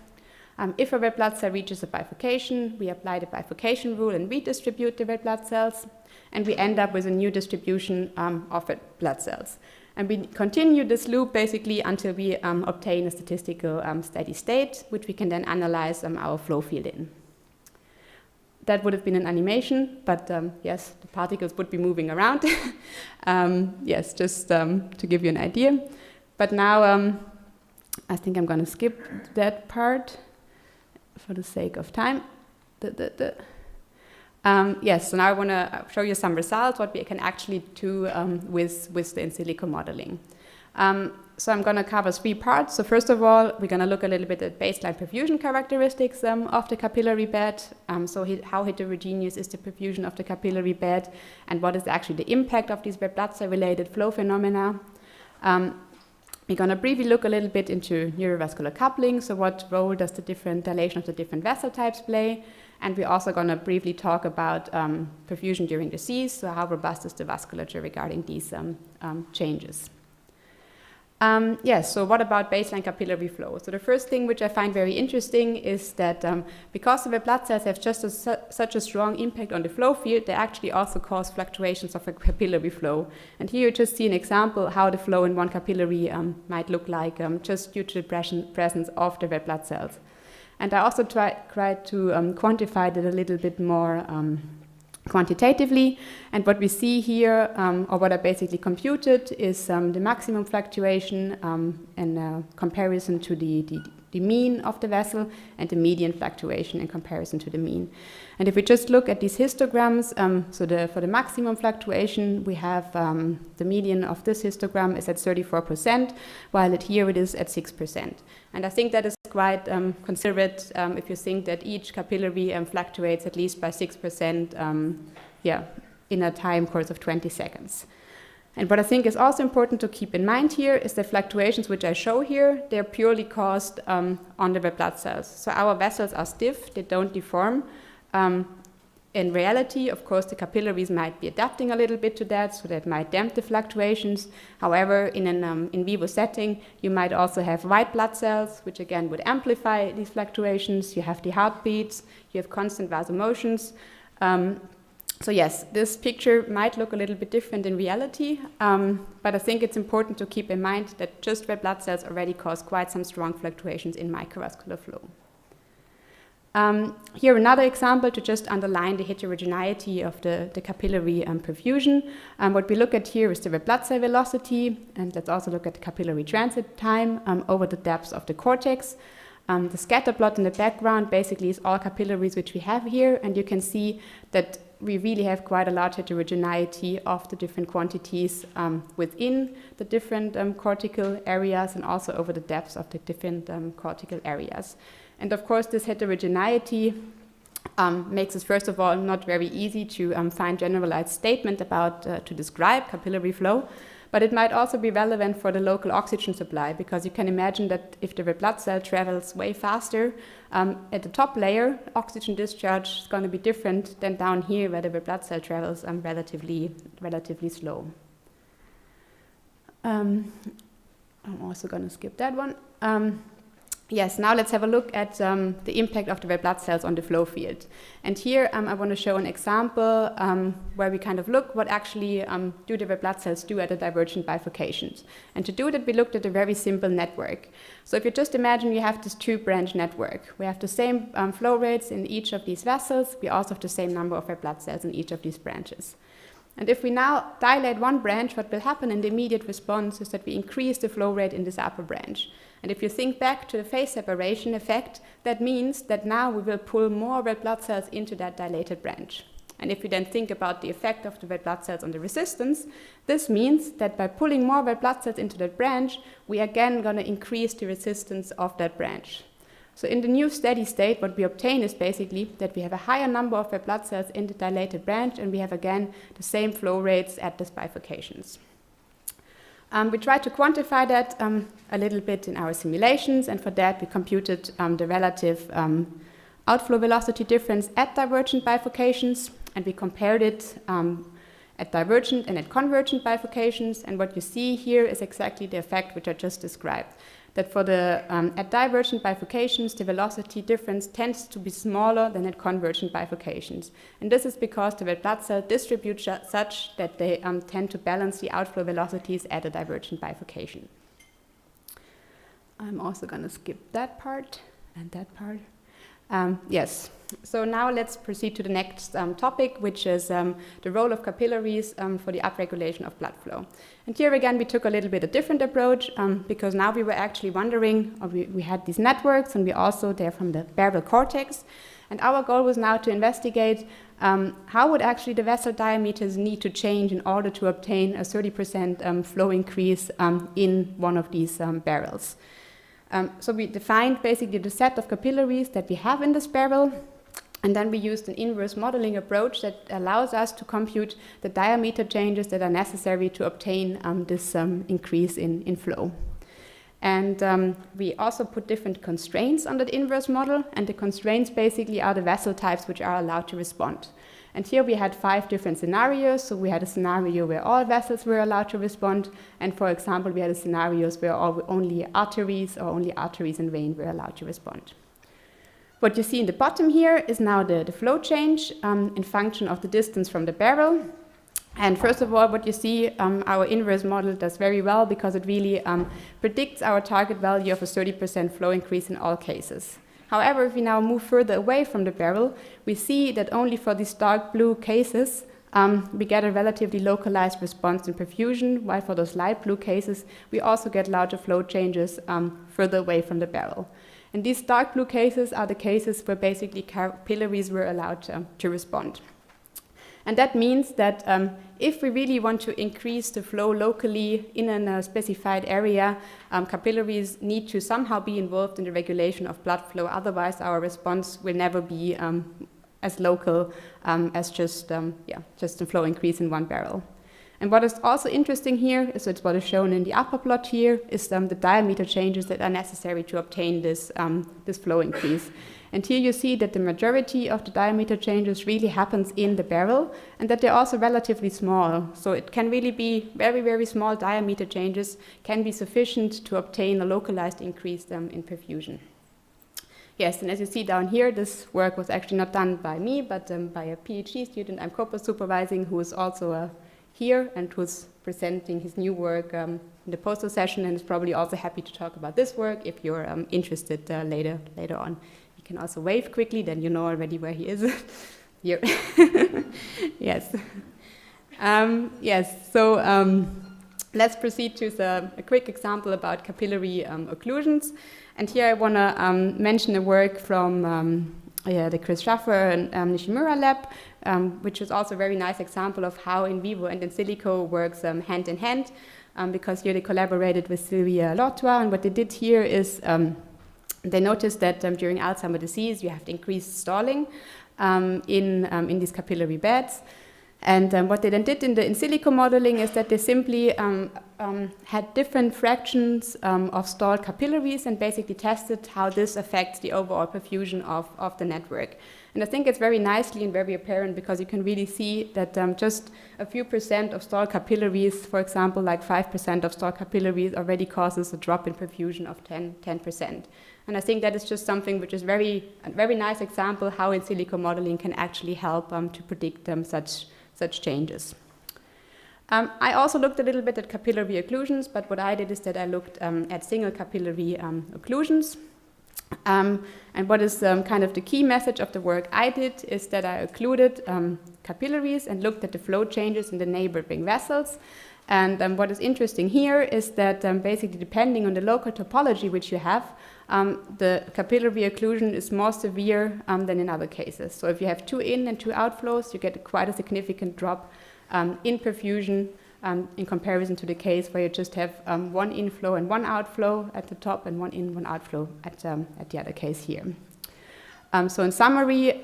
If a red blood cell reaches a bifurcation, we apply the bifurcation rule and redistribute the red blood cells, and we end up with a new distribution of red blood cells. And we continue this loop basically until we obtain a statistical steady state, which we can then analyze our flow field in. That would have been an animation, but yes, the particles would be moving around. Yes, just to give you an idea. But now I think I'm going to skip that part for the sake of time. Yes, so now I want to show you some results, what we can actually do with the in silico modeling. So I'm going to cover 3 parts. So first of all, we're going to look a little bit at baseline perfusion characteristics of the capillary bed. How heterogeneous is the perfusion of the capillary bed, and what is actually the impact of these red blood cell related flow phenomena. We're going to briefly look a little bit into neurovascular coupling. So what role does the different dilation of the different vessel types play? And we're also going to briefly talk about perfusion during disease. So how robust is the vasculature regarding these changes? Yes, so what about baseline capillary flow? So the first thing which I find very interesting is that because the red blood cells have just such a strong impact on the flow field, they actually also cause fluctuations of a capillary flow. And here you just see an example how the flow in one capillary might look like just due to the presence of the red blood cells. And I also tried to quantify that a little bit more quantitatively, and what we see here, or what I basically computed, is the maximum fluctuation in comparison to the mean of the vessel, and the median fluctuation in comparison to the mean. And if we just look at these histograms, for the maximum fluctuation, we have the median of this histogram is at 34%, while here it is at 6%. And I think that is quite considerate if you think that each capillary fluctuates at least by 6% in a time course of 20 seconds. And what I think is also important to keep in mind here is the fluctuations which I show here, they're purely caused on the red blood cells. So our vessels are stiff, they don't deform. In reality, of course, the capillaries might be adapting a little bit to that, so that might damp the fluctuations. However, in an in vivo setting, you might also have white blood cells, which again would amplify these fluctuations. You have the heartbeats, you have constant vasomotions. So yes, this picture might look a little bit different in reality, but I think it's important to keep in mind that just red blood cells already cause quite some strong fluctuations in microvascular flow. Here another example to just underline the heterogeneity of the capillary perfusion. What we look at here is the red blood cell velocity, and let's also look at the capillary transit time over the depths of the cortex. The scatter plot in the background basically is all capillaries which we have here, and you can see that we really have quite a large heterogeneity of the different quantities within the different cortical areas and also over the depths of the different cortical areas. And of course, this heterogeneity makes it, first of all, not very easy to find generalized statement about to describe capillary flow, but it might also be relevant for the local oxygen supply, because you can imagine that if the red blood cell travels way faster, at the top layer, oxygen discharge is going to be different than down here, where the red blood cell travels relatively slow. I'm also going to skip that one. Yes, now let's have a look at the impact of the red blood cells on the flow field. And here I want to show an example where we kind of look what actually do the red blood cells do at the divergent bifurcations. And to do that, we looked at a very simple network. So if you just imagine you have this two-branch network. We have the same flow rates in each of these vessels. We also have the same number of red blood cells in each of these branches. And if we now dilate one branch, what will happen in the immediate response is that we increase the flow rate in this upper branch. And if you think back to the phase separation effect, that means that now we will pull more red blood cells into that dilated branch. And if we then think about the effect of the red blood cells on the resistance, this means that by pulling more red blood cells into that branch, we are again going to increase the resistance of that branch. So in the new steady state, what we obtain is basically that we have a higher number of red blood cells in the dilated branch, and we have again the same flow rates at these bifurcations. We tried to quantify that a little bit in our simulations, and for that we computed the relative outflow velocity difference at divergent bifurcations, and we compared it at divergent and at convergent bifurcations. And what you see here is exactly the effect which I just described. That for the at divergent bifurcations, the velocity difference tends to be smaller than at convergent bifurcations. And this is because the red blood cell distribute such that they tend to balance the outflow velocities at a divergent bifurcation. I'm also going to skip that part and that part. Yes, so now let's proceed to the next topic, which is the role of capillaries for the upregulation of blood flow. And here again, we took a little bit a different approach because now we were actually wondering, or we had these networks, and we also, they're from the barrel cortex. And our goal was now to investigate how would actually the vessel diameters need to change in order to obtain a 30% flow increase in one of these barrels. So we defined basically the set of capillaries that we have in this barrel, and then we used an inverse modeling approach that allows us to compute the diameter changes that are necessary to obtain this increase in flow. And we also put different constraints on that inverse model, and the constraints basically are the vessel types which are allowed to respond. And here we had 5 different scenarios. So we had a scenario where all vessels were allowed to respond. And for example, we had scenarios where only arteries and vein were allowed to respond. What you see in the bottom here is now the flow change in function of the distance from the barrel. And first of all, what you see, our inverse model does very well because it really predicts our target value of a 30% flow increase in all cases. However, if we now move further away from the barrel, we see that only for these dark blue cases, we get a relatively localized response in perfusion, while for those light blue cases, we also get larger flow changes further away from the barrel. And these dark blue cases are the cases where basically capillaries were allowed to respond. And that means that if we really want to increase the flow locally in a specified area, capillaries need to somehow be involved in the regulation of blood flow. Otherwise, our response will never be as local as just a flow increase in one barrel. And what is also interesting here is it's what is shown in the upper plot here is the diameter changes that are necessary to obtain this, this flow increase. And here you see that the majority of the diameter changes really happens in the barrel and that they're also relatively small. So it can really be very, very small diameter changes can be sufficient to obtain a localized increase in perfusion. Yes, and as you see down here, this work was actually not done by me, but by a PhD student I'm co-supervising who is also here and who's presenting his new work in the postal session and is probably also happy to talk about this work if you're interested later on. You can also wave quickly, then you know already where he is. Here. Yes. Yes, so let's proceed to a quick example about capillary occlusions. And here I want to mention a work from the Chris Schaffer and Nishimura lab, which is also a very nice example of how in vivo and in silico works hand in hand, because here they collaborated with Sylvia Lortois, and what they did here is they noticed that during Alzheimer's disease you have increased stalling in these capillary beds. And what they then did in the in silico modeling is that they simply had different fractions of stalled capillaries and basically tested how this affects the overall perfusion of the network. And I think it's very nicely and very apparent because you can really see that just a few percent of stalled capillaries, for example, like 5% of stalled capillaries already causes a drop in perfusion of 10%. And I think that is just something which is a very nice example how in silico modeling can actually help to predict such changes. I also looked a little bit at capillary occlusions, but what I did is that I looked at single capillary occlusions. And what is kind of the key message of the work I did is that I occluded capillaries and looked at the flow changes in the neighboring vessels. And what is interesting here is that basically depending on the local topology which you have, the capillary occlusion is more severe than in other cases. So if you have 2 in and 2 outflows, you get quite a significant drop in perfusion in comparison to the case where you just have 1 inflow and 1 outflow at the top and 1 in, 1 outflow at the other case here. So in summary,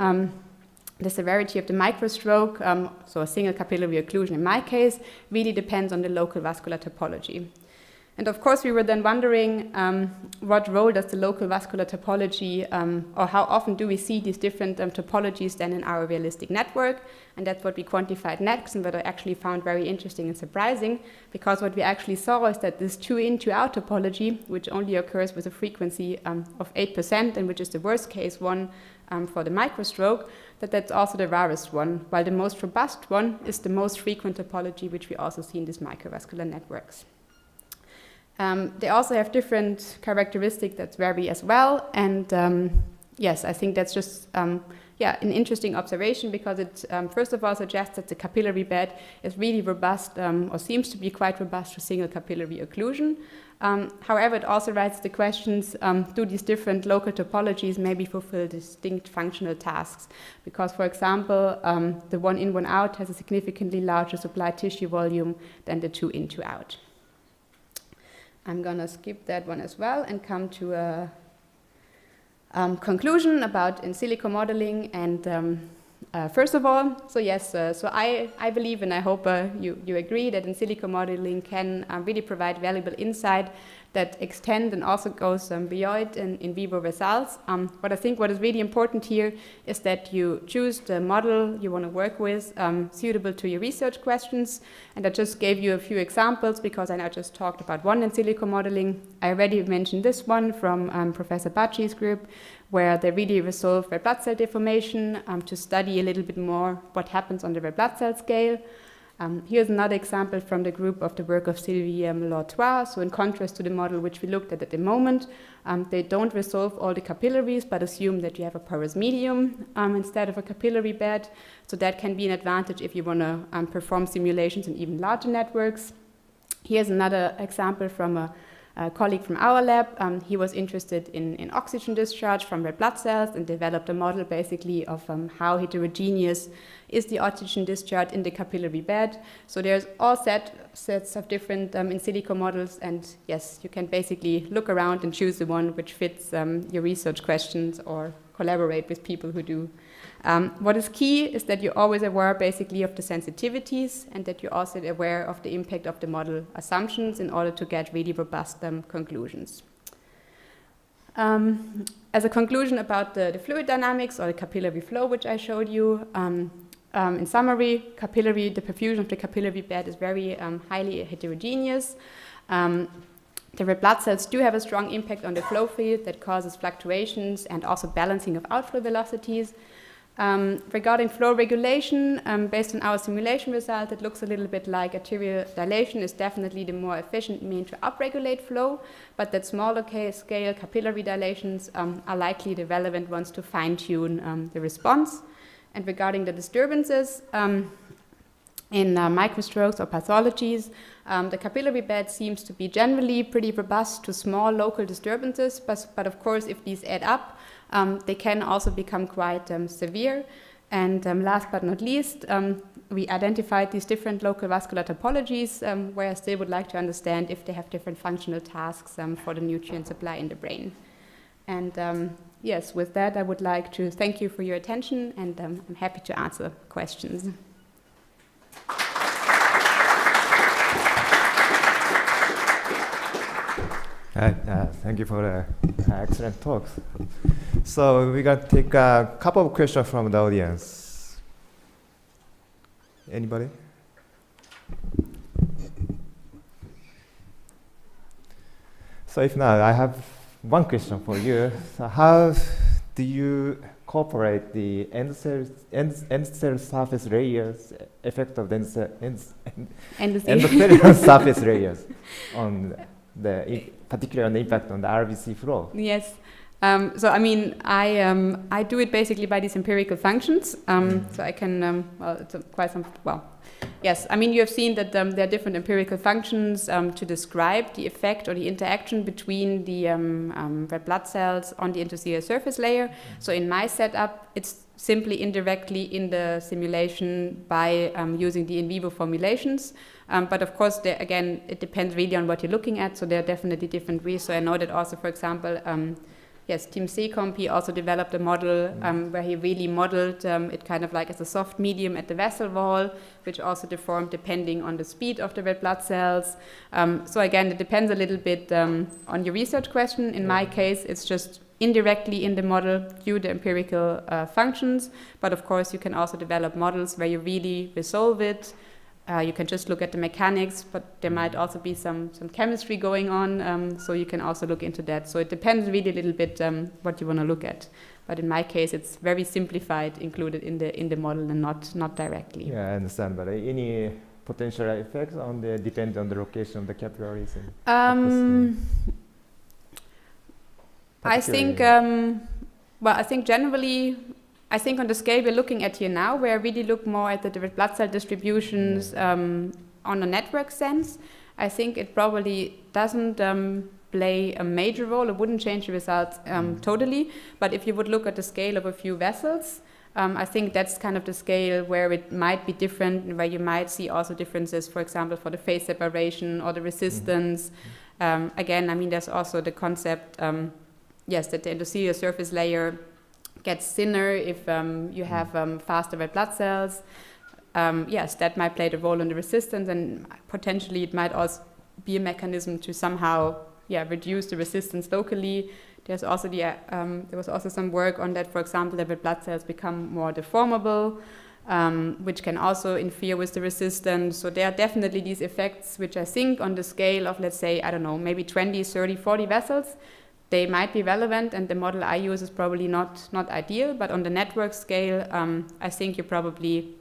the severity of the microstroke, so a single capillary occlusion in my case, really depends on the local vascular topology. And of course, we were then wondering what role does the local vascular topology, or how often do we see these different topologies then in our realistic network? And that's what we quantified next, and what I actually found very interesting and surprising, because what we actually saw is that this 2 in, 2 out topology, which only occurs with a frequency of 8%, and which is the worst case one for the microstroke, that's also the rarest one, while the most robust one is the most frequent topology, which we also see in these microvascular networks. They also have different characteristics that vary as well, and yes, I think that's just an interesting observation because it first of all suggests that the capillary bed is really robust or seems to be quite robust for single capillary occlusion. However, it also raises the questions, do these different local topologies maybe fulfill distinct functional tasks? Because, for example, the 1 in, 1 out has a significantly larger supply tissue volume than the 2 in, 2 out. I'm going to skip that one as well and come to a conclusion about in silico modeling. And first of all, so yes, so I believe and I hope you agree that in silico modeling can really provide valuable insight that extend and also goes beyond in vivo results. But I think what is really important here is that you choose the model you want to work with suitable to your research questions. And I just gave you a few examples because I now just talked about one in silico modeling. I already mentioned this one from Professor Bacci's group, where they really resolve red blood cell deformation to study a little bit more what happens on the red blood cell scale. Here's another example from the group of the work of Sylvie Lortois. So in contrast to the model which we looked at the moment, they don't resolve all the capillaries, but assume that you have a porous medium instead of a capillary bed. So that can be an advantage if you want to perform simulations in even larger networks. Here's another example from a colleague from our lab. He was interested in oxygen discharge from red blood cells and developed a model basically of how heterogeneous is the oxygen discharge in the capillary bed. So there's all sets of different in silico models, and yes, you can basically look around and choose the one which fits your research questions or collaborate with people who do. What is key is that you're always aware basically of the sensitivities and that you're also aware of the impact of the model assumptions in order to get really robust conclusions. As a conclusion about the fluid dynamics or the capillary flow, which I showed you, in summary, the perfusion of the capillary bed is very highly heterogeneous. The red blood cells do have a strong impact on the flow field that causes fluctuations and also balancing of outflow velocities. Regarding flow regulation, based on our simulation result, it looks a little bit like arterial dilation is definitely the more efficient mean to upregulate flow, but that smaller scale capillary dilations are likely the relevant ones to fine-tune the response. And regarding the disturbances, in microstrokes or pathologies, the capillary bed seems to be generally pretty robust to small local disturbances, but of course if these add up, they can also become quite severe. And last but not least, we identified these different local vascular topologies where I still would like to understand if they have different functional tasks for the nutrient supply in the brain. And yes, with that I would like to thank you for your attention, and I'm happy to answer questions. Thank you for the excellent talks. So we're going to take a couple of questions from the audience. Anybody? So if not, I have one question for you. So how do you incorporate the end cell surface layers effect of the endothelial surface layers on the particular impact on the RBC flow? Yes. So I mean, I do it basically by these empirical functions. So I can, yes. I mean, you have seen that there are different empirical functions to describe the effect or the interaction between the red blood cells on the interciliar surface layer. So in my setup, it's simply indirectly in the simulation by using the in vivo formulations. But of course, again, it depends really on what you're looking at. So there are definitely different ways. So I know that also, for example, yes, Team Seecomp, he also developed a model where he really modeled it kind of like as a soft medium at the vessel wall, which also deformed depending on the speed of the red blood cells. So again, it depends a little bit on your research question. In my case, it's just indirectly in the model due to empirical functions. But of course, you can also develop models where you really resolve it. You can just look at the mechanics, but there might also be some chemistry going on, so you can also look into that. So it depends really a little bit what you want to look at. But in my case, it's very simplified, included in the model and not directly. Yeah, I understand. But any potential effects on depend on the location of the capillaries? I think, I think generally, I think on the scale we're looking at here now, where I really look more at the red blood cell distributions on a network sense, I think it probably doesn't play a major role. It wouldn't change the results totally. But if you would look at the scale of a few vessels, I think that's kind of the scale where it might be different, where you might see also differences, for example, for the phase separation or the resistance. Again, I mean, there's also the concept, yes, that the endothelial surface layer gets thinner if you have faster red blood cells. Yes, that might play the role in the resistance, and potentially it might also be a mechanism to somehow reduce the resistance locally. There's also there was also some work on that, for example, that red blood cells become more deformable, which can also interfere with the resistance. So there are definitely these effects which I think on the scale of, let's say, I don't know, maybe 20, 30, 40 vessels, they might be relevant, and the model I use is probably not ideal, but on the network scale, I think you're probably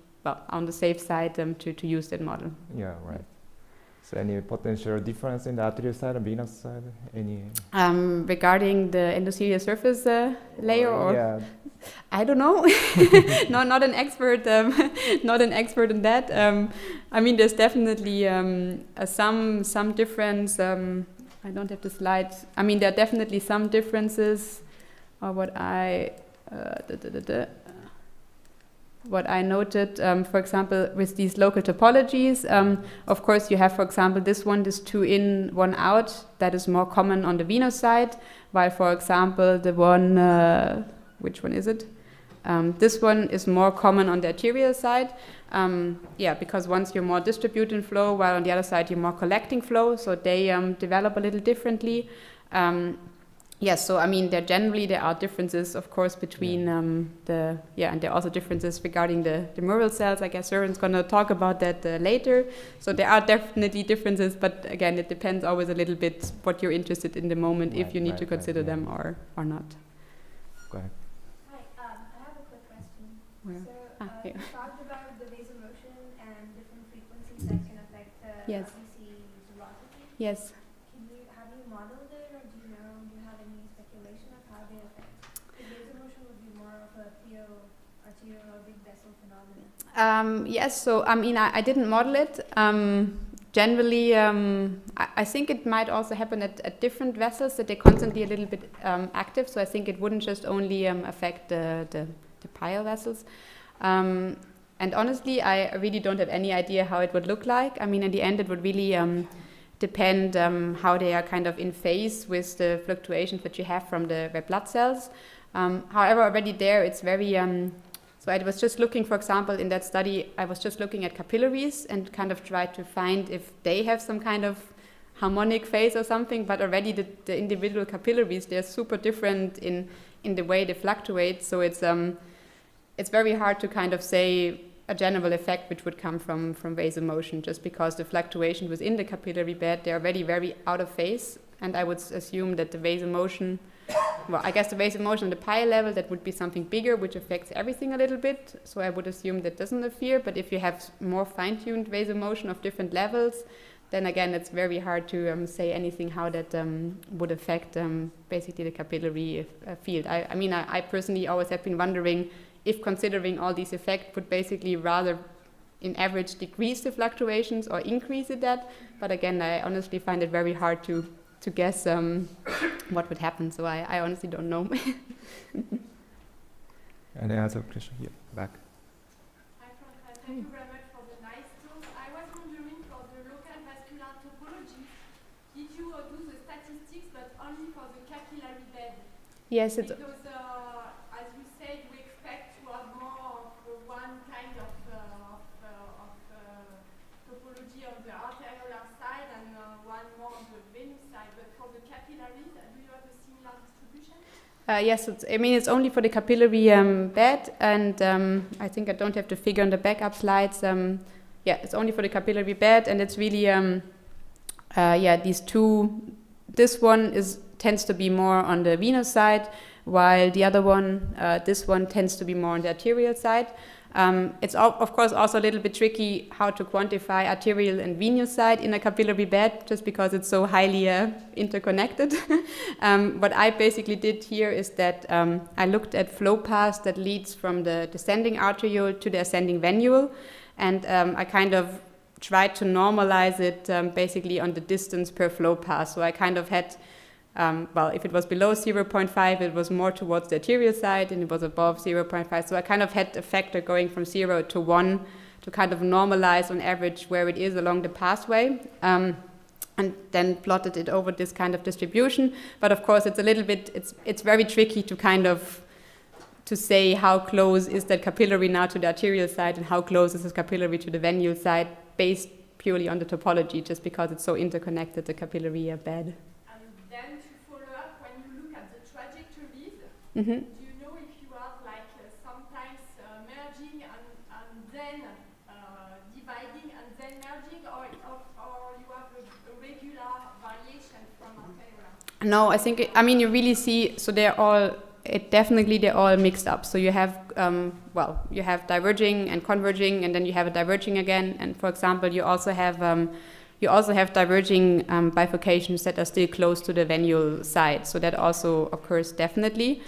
on the safe side to use that model. Yeah, right. So any potential difference in the arterial side and venous side? Any? Regarding the endothelial surface layer, or yeah. I don't know. not an expert. Not an expert in that. I mean, there's definitely some difference. I don't have the slides. I mean, there are definitely some differences. What I noted, for example, with these local topologies, of course, you have, for example, this 2 in, 1 out. That is more common on the venous side, while, for example, the one which one is it? This one is more common on the arterial side, because once you're more distributing flow, while on the other side you're more collecting flow, so they develop a little differently. So I mean, there are differences, of course, between and there are also differences regarding the neural cells. I guess Søren's going to talk about that later. So there are definitely differences, but again, it depends always a little bit what you're interested in the moment, if you need to consider them or not. Go ahead. Hi, I have a quick question. Where? So, you talked about the vasomotion and different frequencies that can affect Yes. obviously velocity. Yes. Have you modeled it, or do you have any speculation of how they affect? The vasomotion would be more of a arterial or big vessel phenomenon. Yes, so I mean, I didn't model it. Generally, I think it might also happen at different vessels, that they're constantly a little bit active. So I think it wouldn't just only affect the pile vessels. And honestly, I really don't have any idea how it would look like. I mean, in the end, it would really depend how they are kind of in phase with the fluctuations that you have from the red blood cells. However, already there, it's very... So I was just looking, for example, in that study, I was just looking at capillaries and kind of tried to find if they have some kind of harmonic phase or something, but already the individual capillaries, they're super different in the way they fluctuate. So it's very hard to kind of say a general effect which would come from vasomotion, just because the fluctuation within the capillary bed, they're already very out of phase. And I would assume that the vasomotion, well, I guess the vasomotion on the pile level, that would be something bigger, which affects everything a little bit. So I would assume that doesn't interfere. But if you have more fine-tuned vasomotion of different levels, then again, it's very hard to say anything how that would affect basically the capillary field. I mean, I personally always have been wondering if considering all these effects would basically rather in average decrease the fluctuations or increase it that. But again, I honestly find it very hard to guess what would happen. So I honestly don't know. Any other question? Here, back. Hi, Franca. Thank you very much for the nice talk. I was wondering, for the local vascular topology, did you do the statistics but only for the capillary bed? Yes, it's... Because, as you said, we expect to have more of one kind of topology on the arteriolar side and one more on the venous side. But for the capillaries, do you have a similar distribution? Yes, it's only for the capillary bed, and I think I don't have the figure on the backup slides. It's only for the capillary bed, and it's really, these two. This one tends to be more on the venous side, while the other one, this one, tends to be more on the arterial side. It's of course also a little bit tricky how to quantify arterial and venous side in a capillary bed, just because it's so highly interconnected. What I basically did here is that I looked at flow paths that leads from the descending arteriole to the ascending venule, and I kind of tried to normalize it basically on the distance per flow path. So I kind of had if it was below 0.5, it was more towards the arterial side, and it was above 0.5. So I kind of had a factor going from 0 to 1 to kind of normalize on average where it is along the pathway, and then plotted it over this kind of distribution. But of course, it's a little bit, it's very tricky to kind of to say how close is that capillary now to the arterial side and how close is this capillary to the venule side, based purely on the topology, just because it's so interconnected, the capillary bed. Then to follow up, when you look at the trajectories, Mm-hmm. do you know if you have sometimes merging and then dividing and then merging, or you have a regular variation from arteriolar? No, I think, you really see, so they're all mixed up. So you have, you have diverging and converging, and then you have a diverging again. And for example, you also have diverging bifurcations that are still close to the venule side. So that also occurs definitely.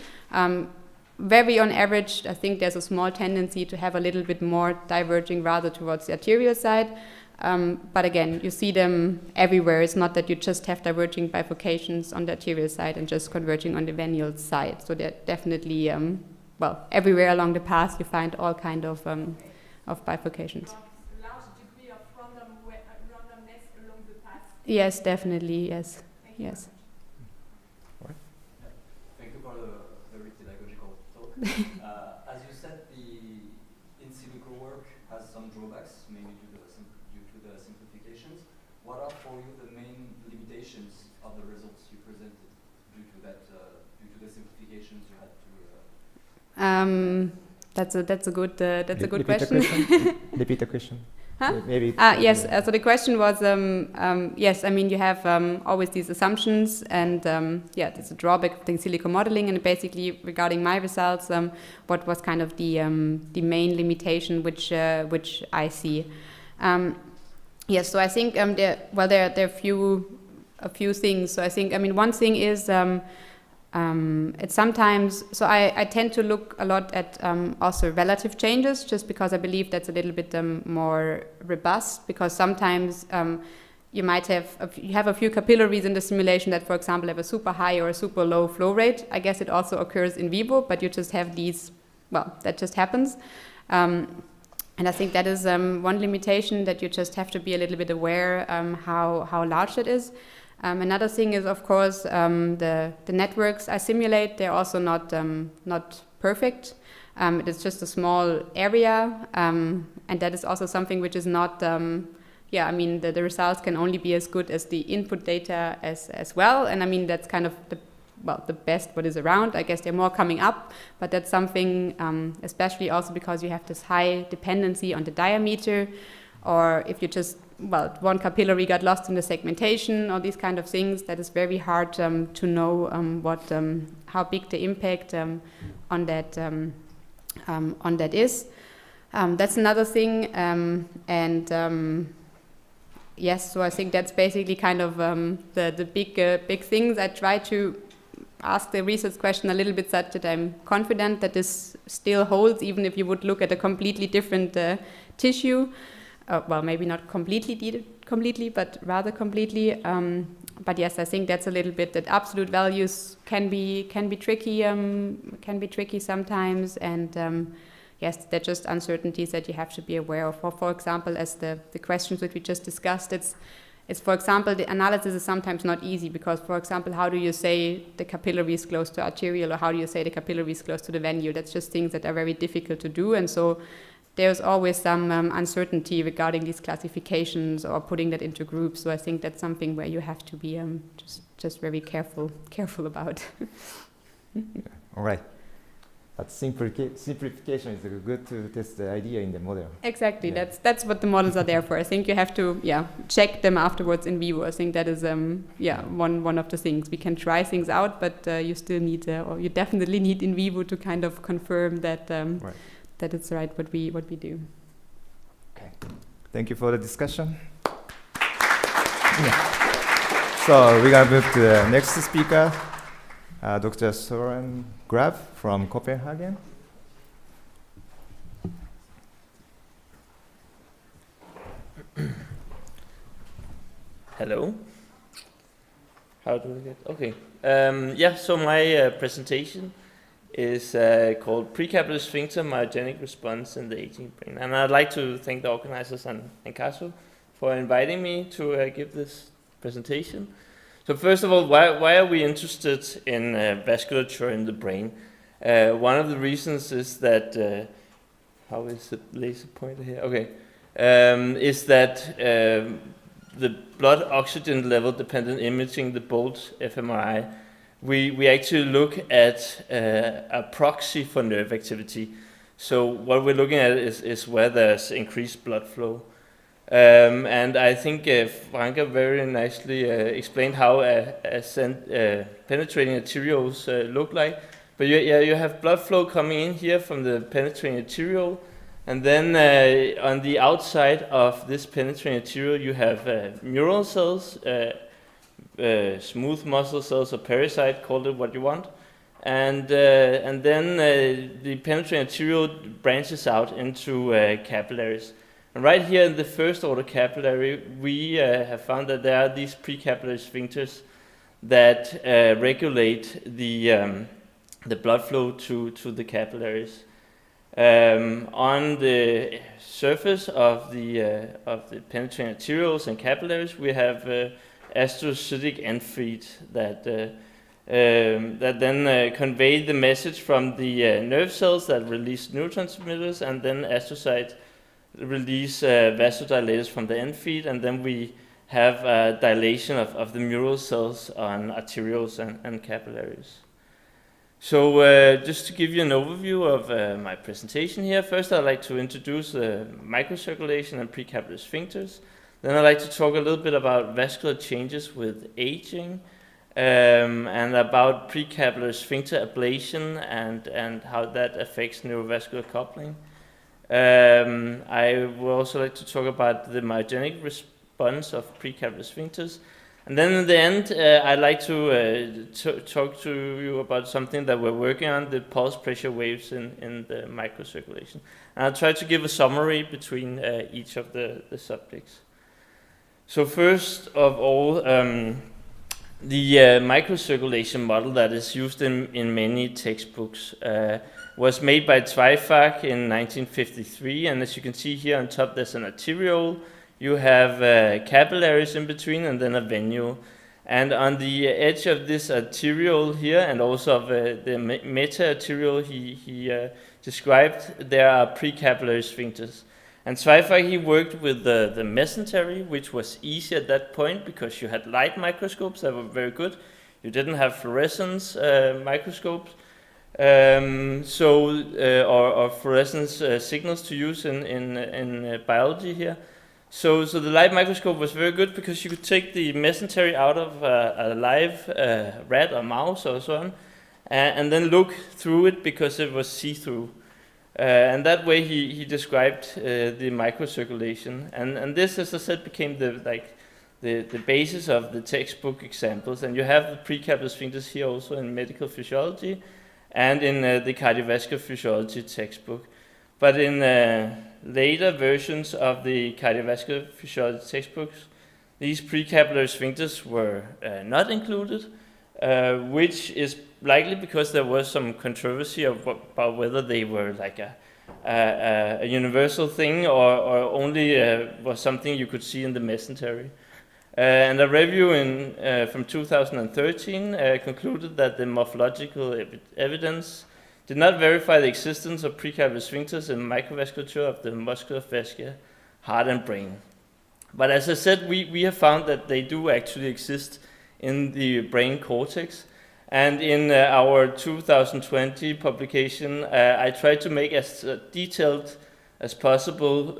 Very on average, I think there's a small tendency to have a little bit more diverging rather towards the arterial side. But again, you see them everywhere. It's not that you just have diverging bifurcations on the arterial side and just converging on the venule side. So they're definitely, everywhere along the path you find all kind of bifurcations. Yes, definitely, yes. Yes. Thank you for the very pedagogical talk. As you said, the in silico work has some drawbacks, mainly due to the simplifications. What are for you the main limitations of the results you presented due to the simplifications you had to? That's a good Repeat question. Repeat the question. Huh? Maybe. Yes. So the question was, yes. I mean, you have always these assumptions, and there's a drawback of the in silico modeling. And basically, regarding my results, what was kind of the main limitation which I see. Yes. So I think there are a few things. So I think, I mean, one thing is. It's sometimes, so I tend to look a lot at also relative changes, just because I believe that's a little bit more robust, because sometimes you might have a few capillaries in the simulation that, for example, have a super high or a super low flow rate. I guess it also occurs in vivo, but you just have these, well, that just happens. And I think that is one limitation, that you just have to be a little bit aware how large that is. Another thing is, of course, the networks I simulate, they're also not perfect. It is just a small area, and that is also something which is not, I mean, the results can only be as good as the input data as well. And I mean, that's kind of the best what is around. I guess there are more coming up, but that's something, especially also because you have this high dependency on the diameter, or if you just, one capillary got lost in the segmentation, or these kind of things, that is very hard to know how big the impact on that is. That's another thing, yes. So I think that's basically kind of the big things. I try to ask the research question a little bit such that I'm confident that this still holds, even if you would look at a completely different tissue. Maybe not completely, but rather completely. But yes, I think that's a little bit that absolute values can be tricky sometimes, and yes, they're just uncertainties that you have to be aware of. For example, as the questions that we just discussed, it's for example, the analysis is sometimes not easy, because, for example, how do you say the capillary is close to arterial, or how do you say the capillary is close to the venule? That's just things that are very difficult to do, and so there's always some uncertainty regarding these classifications or putting that into groups. So I think that's something where you have to be just very careful about. All right. But simplification is good to test the idea in the model. Exactly. Yeah. That's what the models are there for. I think you have to check them afterwards in vivo. I think that is one of the things. We can try things out, but you still need or you definitely need in vivo to kind of confirm that. Right. That it's right what we do. Okay. Thank you for the discussion. So we're gonna move to the next speaker, Dr. Søren Graf from Copenhagen. Hello. How do we get? Okay. So my presentation is called Precapillary Sphincter Myogenic Response in the Aging Brain. And I'd like to thank the organizers and Caso for inviting me to give this presentation. So first of all, why are we interested in vasculature in the brain? One of the reasons is that, how is the laser pointer here? Okay. Is that the blood oxygen level dependent imaging, the BOLT fMRI, we actually look at a proxy for nerve activity. So what we're looking at is where there's increased blood flow. And I think Franka very nicely explained how penetrating arterioles look like. But you have blood flow coming in here from the penetrating arteriole, and then on the outside of this penetrating arteriole you have neural cells, smooth muscle cells or pericyte, call it what you want, and then the penetrating arteriole branches out into capillaries. And right here in the first order capillary, we have found that there are these precapillary sphincters that regulate the blood flow to the capillaries. On the surface of the penetrating arterioles and capillaries, we have astrocytic end feet that that then convey the message from the nerve cells that release neurotransmitters, and then astrocytes release vasodilators from the end feet, and then we have dilation of the neural cells on arterioles and capillaries. So just to give you an overview of my presentation here, first I'd like to introduce microcirculation and precapillary sphincters. Then I'd like to talk a little bit about vascular changes with aging, and about precapillary sphincter ablation and how that affects neurovascular coupling. I would also like to talk about the myogenic response of precapillary sphincters. And then in the end, I'd like to talk to you about something that we're working on, the pulse pressure waves in the microcirculation. And I'll try to give a summary between each of the subjects. So first of all, the microcirculation model that is used in many textbooks was made by Zweifach in 1953, and as you can see here on top there's an arteriole, you have capillaries in between, and then a venule. And on the edge of this arteriole here, and also of the meta-arteriole he described, there are precapillary sphincters. And Zweifach, he worked with the mesentery, which was easy at that point because you had light microscopes that were very good. You didn't have fluorescence microscopes, or fluorescence signals to use in biology here. So the light microscope was very good because you could take the mesentery out of a live rat or mouse or so on, and then look through it because it was see-through. And that way he described the microcirculation. And this, as I said, became the basis of the textbook examples. And you have the precapillary sphincters here also in medical physiology and in the cardiovascular physiology textbook. But in later versions of the cardiovascular physiology textbooks, these precapillary sphincters were not included, which is likely because there was some controversy about whether they were like a universal thing or only was something you could see in the mesentery. And a review from 2013 concluded that the morphological evidence did not verify the existence of precapillary sphincters in microvasculature of the muscular fascia, heart and brain. But as I said, we have found that they do actually exist in the brain cortex. And in our 2020 publication, I tried to make as detailed as possible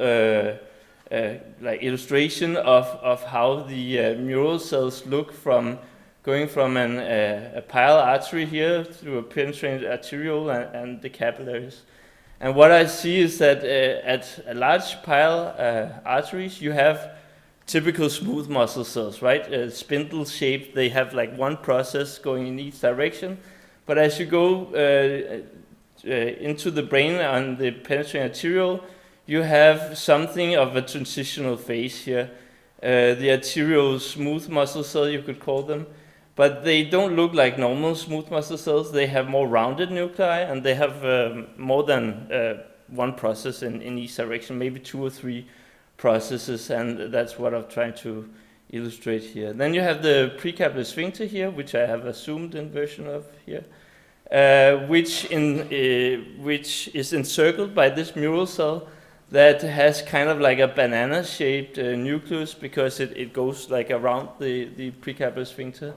like illustration of how the neural cells look from going from a pile artery here through a penetrating arteriole and the capillaries. And what I see is that at a large pile arteries, you have typical smooth muscle cells, right? Spindle shaped, they have like one process going in each direction. But as you go into the brain on the penetrating arteriole, you have something of a transitional phase here. The arterial smooth muscle cell, you could call them. But they don't look like normal smooth muscle cells. They have more rounded nuclei, and they have more than one process in each direction, maybe 2 or 3 processes, and that's what I'm trying to illustrate here. Then you have the precapillary sphincter here, which I have a zoomed in version of here, which is encircled by this mural cell that has kind of like a banana-shaped nucleus because it goes like around the precapillary sphincter.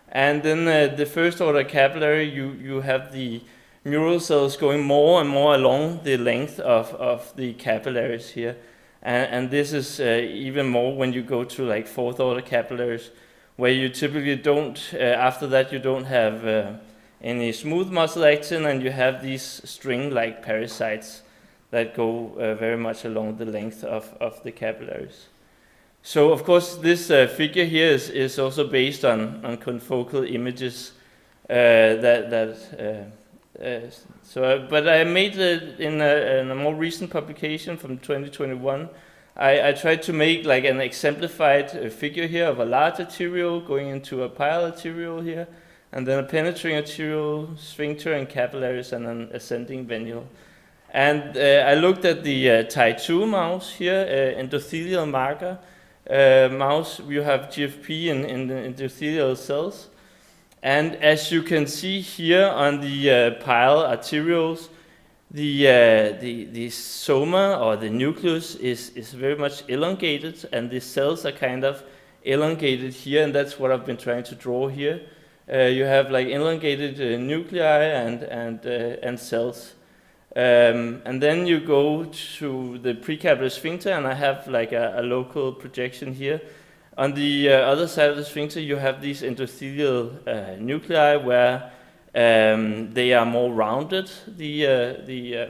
And then the first order capillary, you have the neural cells going more and more along the length of the capillaries here. And this is even more when you go to like fourth order capillaries, where you typically don't, after that you don't have any smooth muscle actin, and you have these string-like parasites that go very much along the length of the capillaries. So of course this figure here is also based on confocal images but I made it in a more recent publication from 2021. I tried to make like an exemplified figure here of a large arteriole going into a pile arteriole here, and then a penetrating arteriole, sphincter and capillaries, and an ascending venule. And I looked at the Ty2 mouse here, endothelial marker mouse. You have GFP in the endothelial cells. And as you can see here on the pile arterioles, the soma or the nucleus is very much elongated, and the cells are kind of elongated here, and that's what I've been trying to draw here. You have like elongated nuclei and cells. And then you go to the precapillary sphincter, and I have like a local projection here. On the other side of the sphincter, you have these endothelial nuclei where they are more rounded, the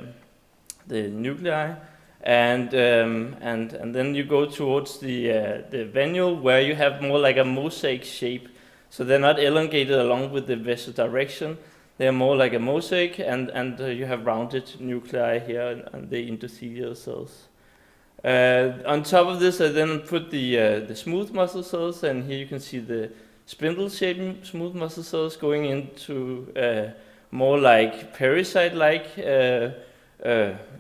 nuclei, and then you go towards the venule where you have more like a mosaic shape. So they're not elongated along with the vessel direction. They're more like a mosaic, and you have rounded nuclei here on the endothelial cells. On top of this, I then put the smooth muscle cells, and here you can see the spindle-shaped smooth muscle cells going into more like parasite-like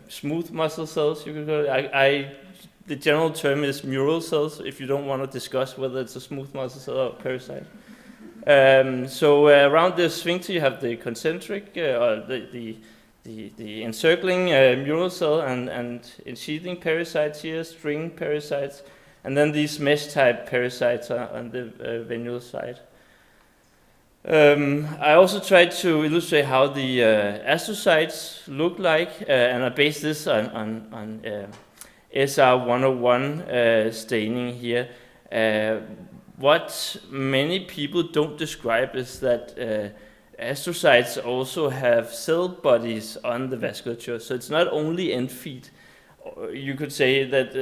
smooth muscle cells. You could call it. The general term is mural cells, if you don't want to discuss whether it's a smooth muscle cell or a parasite. So around the sphincter you have the concentric, or the encircling mural cell and enshielding parasites here, string parasites, and then these mesh-type parasites are on the venule side. I also tried to illustrate how the astrocytes look like, and I based this on SR101 staining here. What many people don't describe is that astrocytes also have cell bodies on the vasculature, so it's not only end feet. You could say that,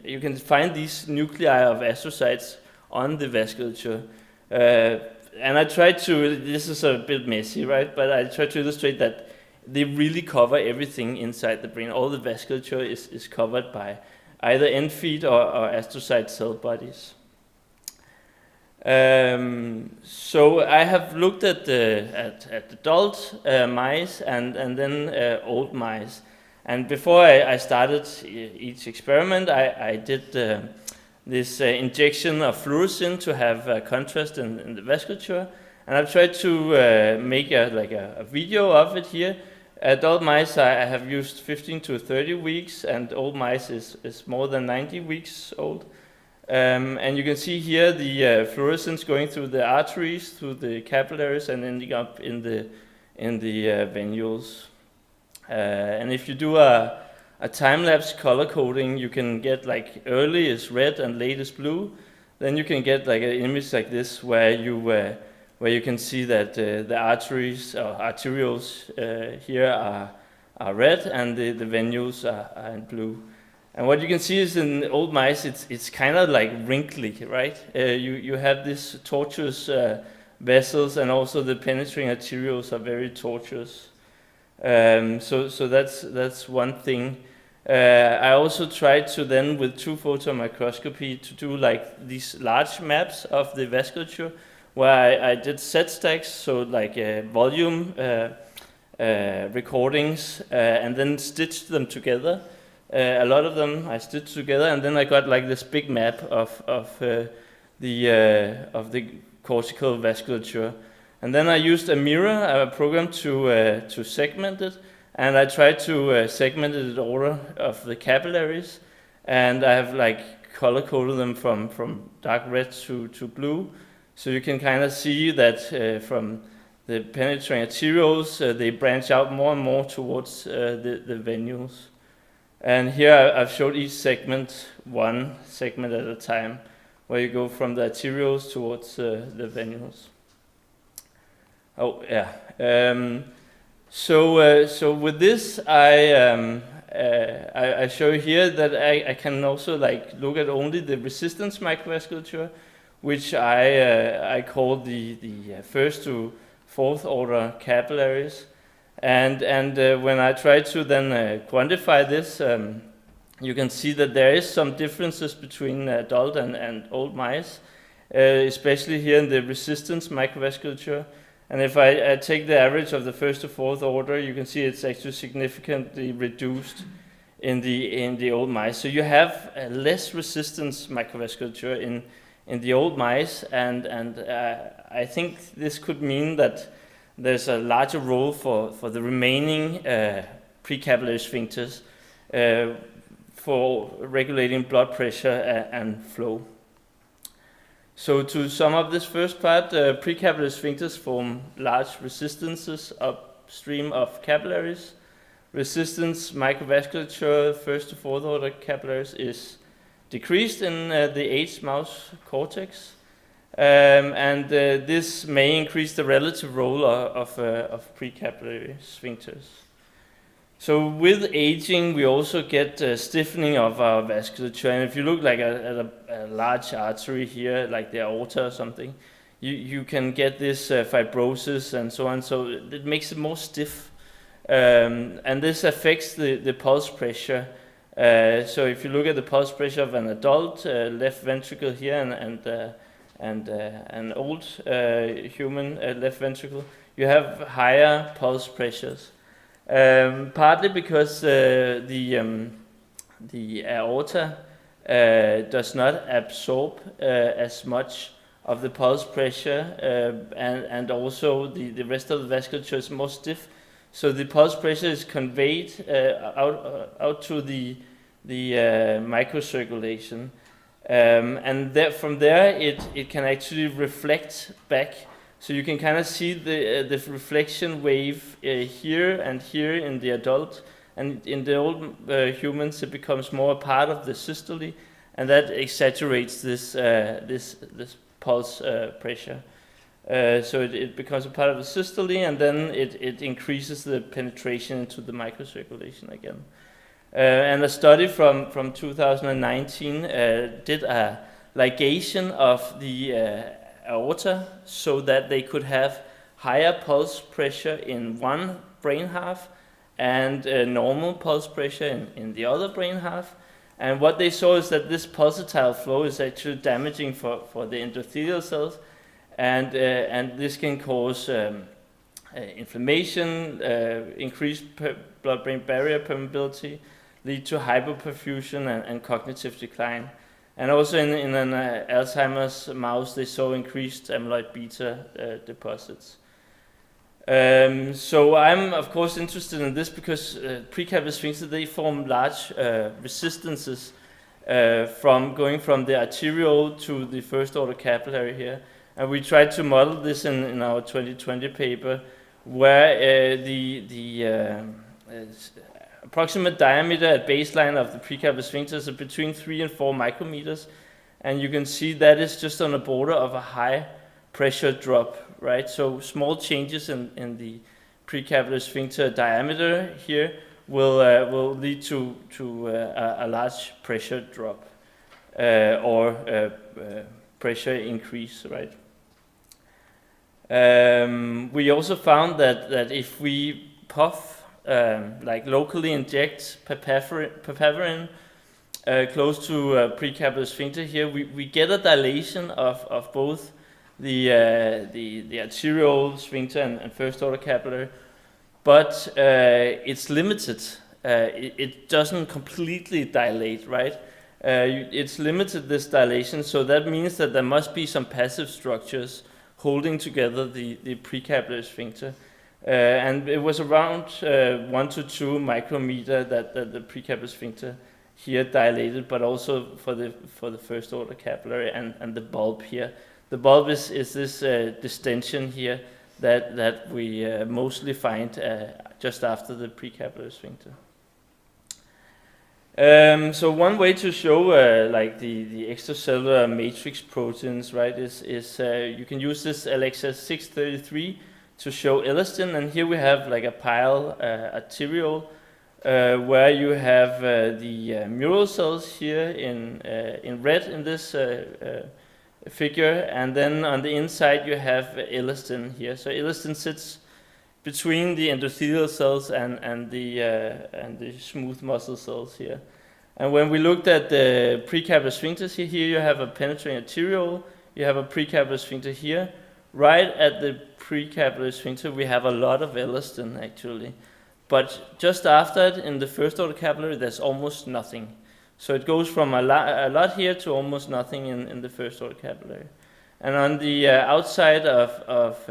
you can find these nuclei of astrocytes on the vasculature. And I tried to, this is a bit messy, right? But I tried to illustrate that they really cover everything inside the brain. All the vasculature is covered by either end feet or astrocyte cell bodies. So I have looked at adult mice and then old mice. And before I started each experiment, I did this injection of fluorescein to have contrast in the vasculature. And I've tried to make a video of it here. Adult mice I have used 15 to 30 weeks, and old mice is more than 90 weeks old. And you can see here the fluorescence going through the arteries, through the capillaries, and ending up in the venules. And if you do a time-lapse color coding, you can get like early is red and late is blue. Then you can get like an image like this where you can see that the arteries or arterioles here are red and the venules are in blue. And what you can see is in old mice, it's kind of like wrinkly, right? You have these tortuous vessels, and also the penetrating arterioles are very tortuous. So that's one thing. I also tried to then, with 2-photon microscopy, to do like these large maps of the vasculature, where I did set stacks, so like volume recordings, and then stitched them together. A lot of them I stitched together, and then I got like this big map of the cortical vasculature. And then I used a mirror, a program to segment it, and I tried to segment it in order of the capillaries, and I have like color coded them from dark red to blue, so you can kind of see that from the penetrating arterioles they branch out more and more towards the venules. And here I've showed each segment, one segment at a time, where you go from the arterioles towards the venules. Oh yeah. So with this, I show here that I can also like look at only the resistance microvasculature, which I call the first to fourth order capillaries. And when I try to then quantify this, you can see that there is some differences between adult and old mice, especially here in the resistance microvasculature. And if I take the average of the first to fourth order, you can see it's actually significantly reduced in the old mice. So you have less resistance microvasculature in the old mice, and I think this could mean that there's a larger role for the remaining precapillary sphincters for regulating blood pressure and flow. So to sum up this first part, precapillary sphincters form large resistances upstream of capillaries. Resistance microvasculature, first to fourth order capillaries, is decreased in the aged mouse cortex. And this may increase the relative role of precapillary sphincters. So with aging, we also get stiffening of our vasculature. And if you look like at a large artery here, like the aorta or something, you can get this fibrosis and so on. So it makes it more stiff. And this affects the pulse pressure. So if you look at the pulse pressure of an adult, left ventricle here and an old human left ventricle, you have higher pulse pressures. Partly because the aorta does not absorb as much of the pulse pressure, and also the rest of the vasculature is more stiff, so the pulse pressure is conveyed out to the microcirculation, and from there it can actually reflect back. So you can kind of see the reflection wave here and here in the adult, and in the old humans it becomes more a part of the systole, and that exaggerates this pulse pressure. So it becomes a part of the systole, and then it increases the penetration into the microcirculation again. And a study from 2019 did a ligation of the aorta so that they could have higher pulse pressure in one brain half and normal pulse pressure in the other brain half. And what they saw is that this pulsatile flow is actually damaging for the endothelial cells, and this can cause inflammation, increased blood-brain barrier permeability, lead to hypoperfusion and cognitive decline. And also in an Alzheimer's mouse, they saw increased amyloid beta deposits. So I'm of course interested in this because precapillary sphincters, they form large resistances from going from the arteriole to the first order capillary here. And we tried to model this in our 2020 paper, where the approximate diameter at baseline of the precapillary sphincters are between 3 and 4 micrometers, and you can see that is just on the border of a high pressure drop, right? So small changes in the precapillary sphincter diameter here will lead to a large pressure drop or pressure increase, right? We also found that if we puff, like locally inject papaverine close to precapillary sphincter here, we get a dilation of both the arteriole sphincter and first order capillary, but it's limited. It doesn't completely dilate, right? It's limited, this dilation, so that means that there must be some passive structures holding together the precapillary sphincter. And it was around 1 to 2 micrometer that the precapillary sphincter here dilated, but also for the first order capillary and the bulb here. The bulb is this distension here that we mostly find just after the precapillary sphincter. So one way to show like the extracellular matrix proteins, right, is you can use this LXS633 to show elastin, and here we have like a pile arteriole where you have the mural cells here in red in this figure, and then on the inside you have elastin here. So elastin sits between the endothelial cells and the smooth muscle cells here. And when we looked at the precapillary sphincters here you have a penetrating arteriole, you have a precapillary sphincter here. Right at the precapillary sphincter we have a lot of elastin actually, but just after it in the first order capillary there's almost nothing. So it goes from a lot here to almost nothing in the first order capillary. And on the outside of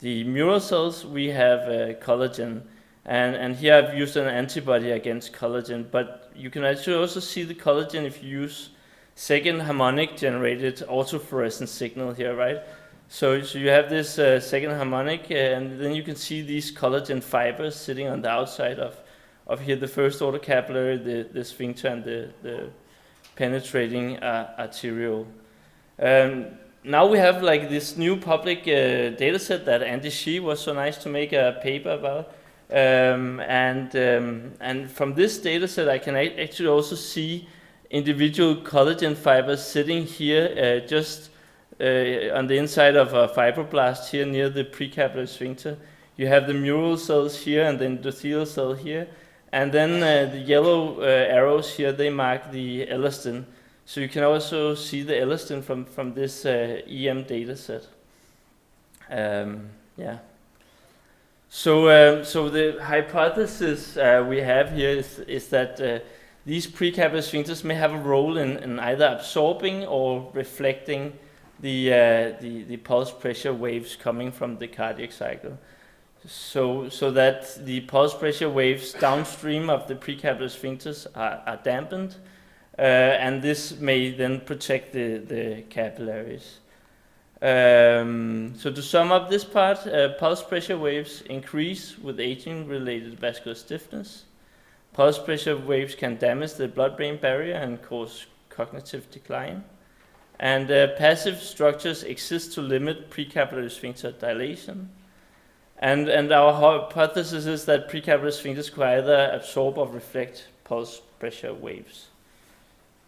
the mural cells, we have collagen. And here I've used an antibody against collagen, but you can actually also see the collagen if you use second harmonic generated autofluorescent signal here, right? So you have this second harmonic, and then you can see these collagen fibers sitting on the outside of here, the first order capillary, the sphincter, and the penetrating arteriole. Now we have like this new public data set that Andy Shih was so nice to make a paper about. And from this data set, I can actually also see individual collagen fibers sitting here just on the inside of a fibroblast here near the precapillary sphincter. You have the mural cells here and the endothelial cell here. And then the yellow arrows here, they mark the elastin. So you can also see the elastin from this EM data set. Yeah. So the hypothesis we have here is that these precapillary sphincters may have a role in either absorbing or reflecting the pulse pressure waves coming from the cardiac cycle. So that the pulse pressure waves downstream of the precapillary sphincters are dampened, and this may then protect the capillaries. So to sum up this part, pulse pressure waves increase with aging-related vascular stiffness. Pulse pressure waves can damage the blood-brain barrier and cause cognitive decline. And passive structures exist to limit precapillary sphincter dilation. And our hypothesis is that precapillary sphincters could either absorb or reflect pulse pressure waves.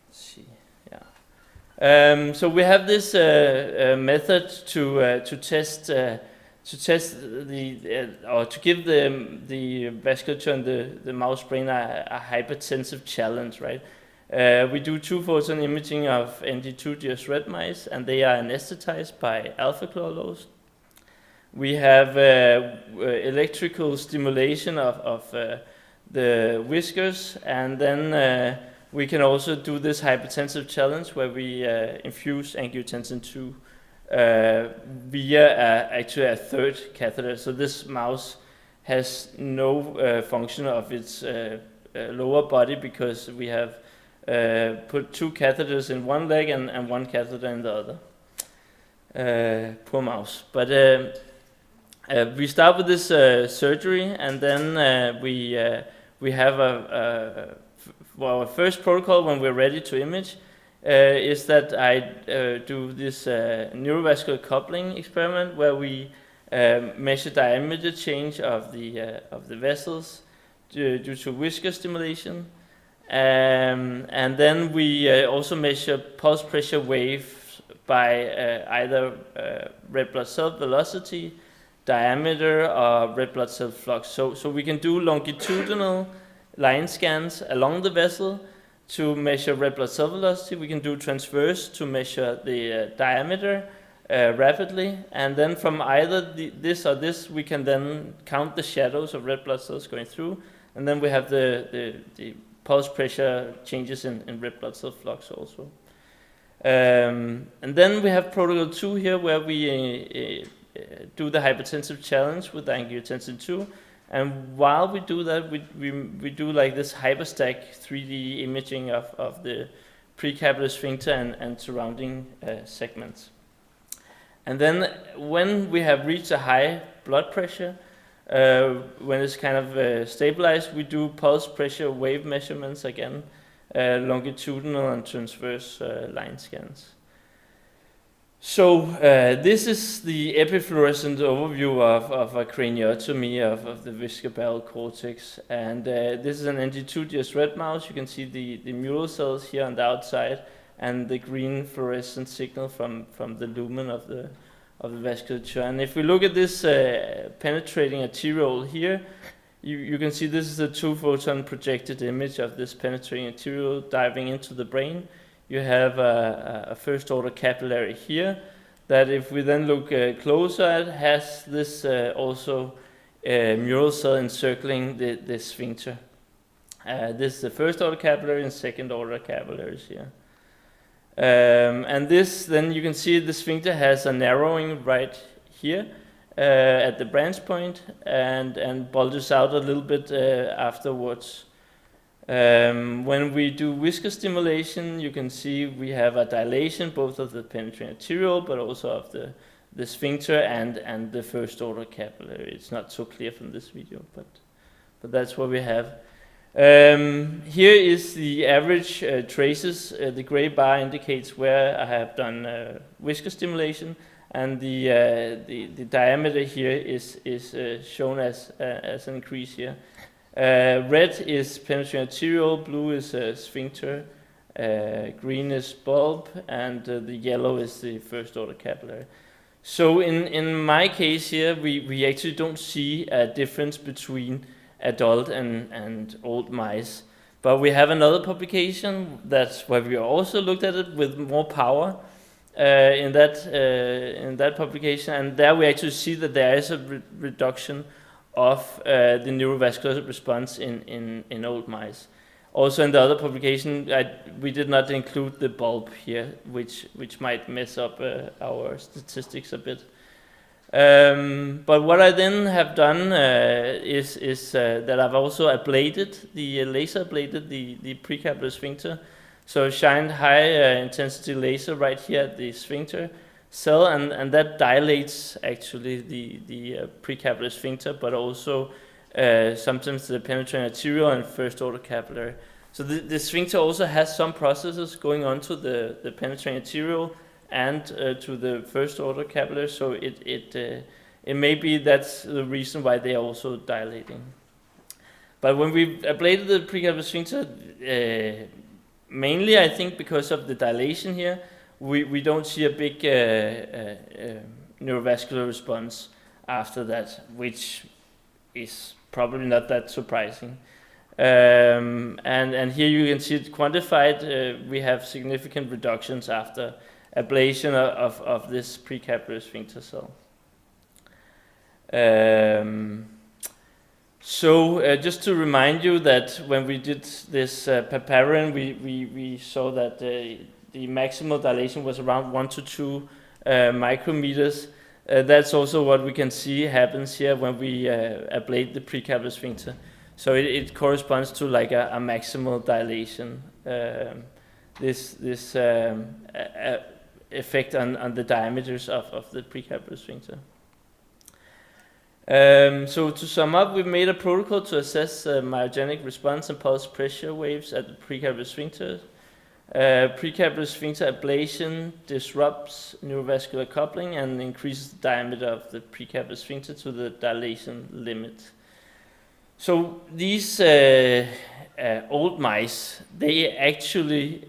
Let's see. So we have this method to test or to give the vasculature and the mouse brain a hypertensive challenge, right? We do 2-photon imaging of NG2-DS red mice, and they are anesthetized by alpha chlorose. We have electrical stimulation of the whiskers, and then we can also do this hypertensive challenge where we infuse angiotensin II via actually a third catheter. So this mouse has no function of its lower body because we have put 2 catheters in one leg and 1 catheter in the other. Poor mouse. But we start with this surgery, and then we have our first protocol when we're ready to image is that I do this neurovascular coupling experiment where we measure diameter change of the vessels due to whisker stimulation, and then we also measure pulse pressure waves by either red blood cell velocity, diameter, or red blood cell flux. So we can do longitudinal line scans along the vessel to measure red blood cell velocity. We can do transverse to measure the diameter rapidly, and then from either this or this, we can then count the shadows of red blood cells going through, and then we have the pulse pressure changes in red blood cell flux also. And then we have protocol 2 here where we do the hypertensive challenge with angiotensin II. And while we do that, we do like this hyperstack 3D imaging of the precapillary sphincter and surrounding segments. And then when we have reached a high blood pressure, when it's kind of stabilized, we do pulse pressure wave measurements again, longitudinal and transverse line scans. So this is the epifluorescent overview of a craniotomy of the visceral cortex, and this is an NG2-DS red mouse. You can see the mural cells here on the outside, and the green fluorescent signal from the lumen of the vasculature. And if we look at this penetrating arteriole here, you can see this is a 2-photon projected image of this penetrating arteriole diving into the brain. You have a first order capillary here that if we then look closer at has this also mural cell encircling the sphincter. This is the first order capillary and second order capillaries here. And this, then you can see the sphincter has a narrowing right here at the branch point, and bulges out a little bit afterwards. When we do viscous stimulation, you can see we have a dilation both of the penetrating arteriole, but also of the sphincter and the first order capillary. It's not so clear from this video, but that's what we have. Here is the average traces. The gray bar indicates where I have done viscous stimulation, and the diameter here is shown as an increase here. Red is penetrating arteriole, blue is sphincter, green is bulb, and the yellow is the first order capillary. So in my case here, we actually don't see a difference between adult and old mice. But we have another publication that's where we also looked at it with more power in that publication, and there we actually see that there is a reduction of the neurovascular response in old mice. Also in the other publication, we did not include the bulb here, which might mess up our statistics a bit. But what I then have done is that I've also laser ablated the precapillary sphincter. So shined high intensity laser right here at the sphincter cell, and that dilates actually the precapillary sphincter, but also sometimes the penetrating arteriole and first order capillary. So the sphincter also has some processes going on to the penetrating arteriole and to the first order capillary, so it may be that's the reason why they are also dilating. But when we ablated the precapillary sphincter, mainly I think because of the dilation here, we don't see a big neurovascular response after that, which is probably not that surprising. And here you can see it quantified. We have significant reductions after ablation of this precapillary sphincter cell. So just to remind you that when we did this paparin, we saw that the maximal dilation was around 1 to 2 micrometers. That's also what we can see happens here when we ablate the precapillary sphincter. So it corresponds to like a maximal dilation. This effect on the diameters of the precapillary sphincter. So to sum up, we've made a protocol to assess myogenic response and pulse pressure waves at the precapillary sphincter. Precapillary sphincter ablation disrupts neurovascular coupling and increases the diameter of the precapillary sphincter to the dilation limit. So these old mice, they actually,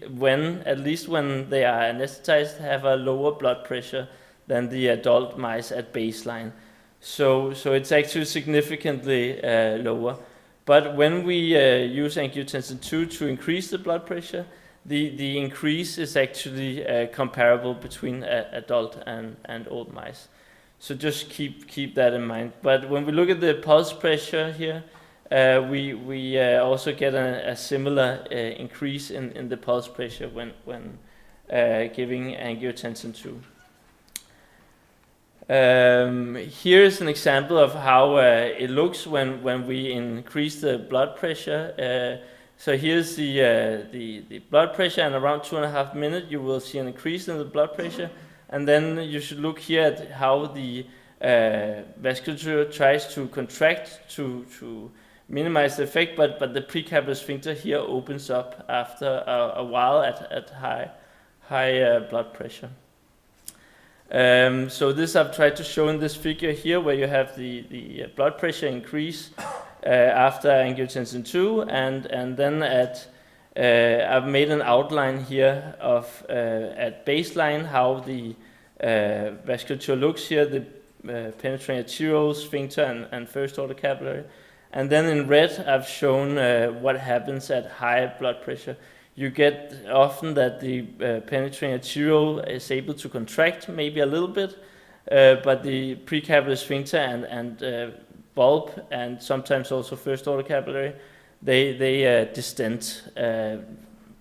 at least when they are anesthetized, have a lower blood pressure than the adult mice at baseline. So it's actually significantly lower. But when we use angiotensin II to increase the blood pressure, the increase is actually comparable between adult and old mice. So just keep that in mind. But when we look at the pulse pressure here, we also get a similar increase in the pulse pressure when giving angiotensin II. Here's an example of how it looks when we increase the blood pressure. So here's the blood pressure, and around 2.5 minutes you will see an increase in the blood pressure. And then you should look here at how the vasculature tries to contract to minimize the effect, but the precapillary sphincter here opens up after a while at high blood pressure. So this I've tried to show in this figure here, where you have the blood pressure increase after angiotensin II, and then I've made an outline here of at baseline how the vasculature looks here, the penetrating arteriole, sphincter, and first order capillary. And then in red, I've shown what happens at high blood pressure. You get often that the penetrating arteriole is able to contract maybe a little bit, but the precapillary sphincter and bulb, and sometimes also first order capillary, they distend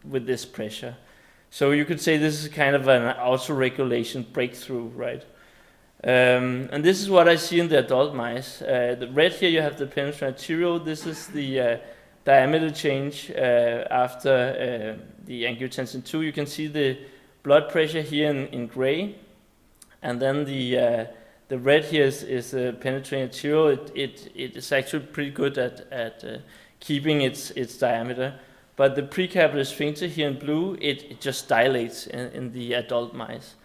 with this pressure. So you could say this is kind of an auto-regulation breakthrough, right? And this is what I see in the adult mice. The red here, you have the penetrant arteriole. This is the diameter change after the angiotensin II. You can see the blood pressure here in gray, and then the red here is penetrating arteriole. It is actually pretty good at keeping its diameter, but the precapillary sphincter here in blue, it just dilates in the adult mice.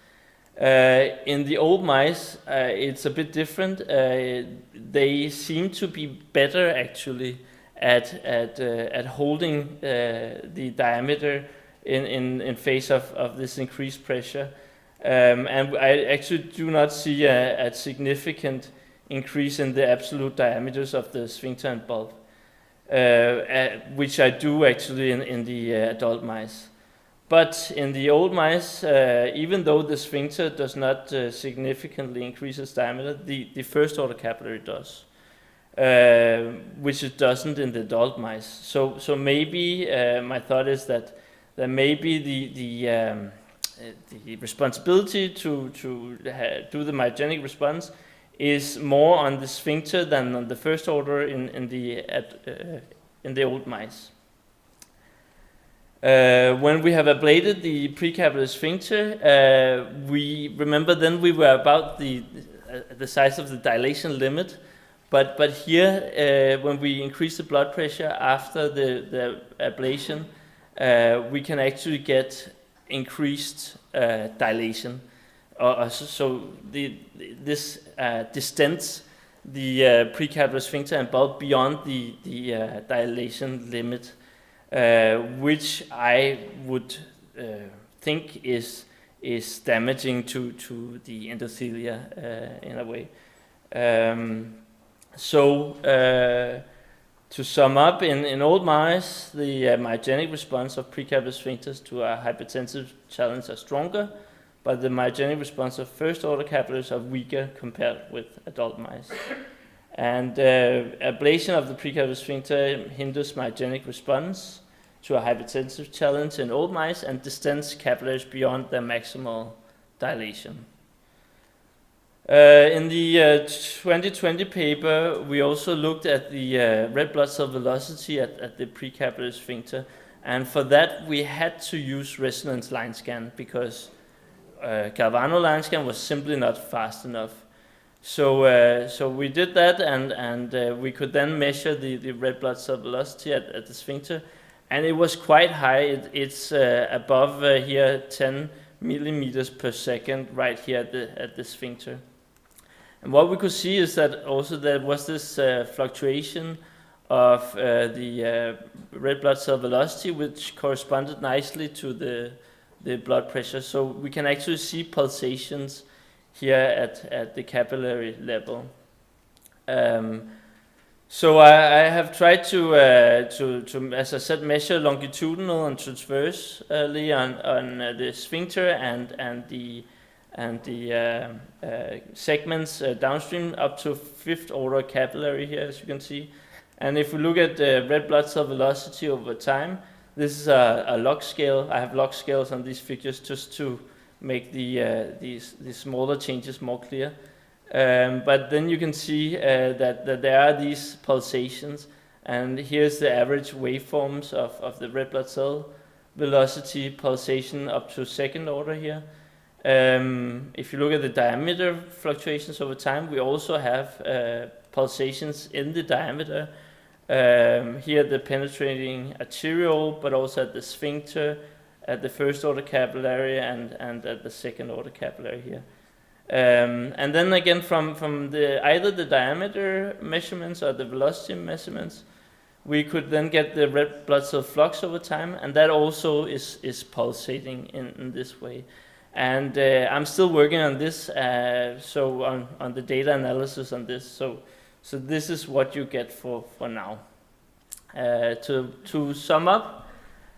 In the old mice, it's a bit different. They seem to be better actually at holding the diameter in face of this increased pressure. And I actually do not see a significant increase in the absolute diameters of the sphincter and bulb, which I do actually in the adult mice. But in the old mice, even though the sphincter does not significantly increase its diameter, the first order capillary does, which it doesn't in the adult mice. So maybe my thought is that maybe the responsibility to do the myogenic response is more on the sphincter than on the first order in the old mice. When we have ablated the precapillary sphincter, we remember then we were about the size of the dilation limit, but here when we increase the blood pressure after the ablation, we can actually get increased dilation. So this distends the precapillary sphincter and bulb beyond the dilation limit, which I would think is damaging to the endothelia in a way. To sum up, in old mice, the myogenic response of precapillary sphincters to a hypertensive challenge are stronger, but the myogenic response of first order capillaries are weaker compared with adult mice. And ablation of the precapillary sphincter hinders myogenic response to a hypertensive challenge in old mice and distends capillaries beyond their maximal dilation. In the 2020 paper, we also looked at the red blood cell velocity at the precapillary sphincter, and for that we had to use resonance line scan because Galvano line scan was simply not fast enough. So we did that, and we could then measure the red blood cell velocity at the sphincter, and it was quite high. It's above here 10 millimeters per second right here at the sphincter. And what we could see is that also there was this fluctuation of the red blood cell velocity, which corresponded nicely to the blood pressure. So we can actually see pulsations here at the capillary level. So I have tried to, as I said, measure longitudinal and transversely on the sphincter and the segments downstream up to fifth order capillary here, as you can see. And if we look at the red blood cell velocity over time, this is a log scale. I have log scales on these figures just to make these smaller changes more clear. But then you can see that there are these pulsations, and here's the average waveforms of the red blood cell velocity pulsation up to second order here. If you look at the diameter fluctuations over time, we also have pulsations in the diameter. Here the penetrating arteriole, but also at the sphincter, at the first order capillary, and at the second order capillary here. And then again from either the diameter measurements or the velocity measurements, we could then get the red blood cell flux over time, and that also is pulsating in this way. And I'm still working on this, so on the data analysis on this. So this is what you get for now. To sum up,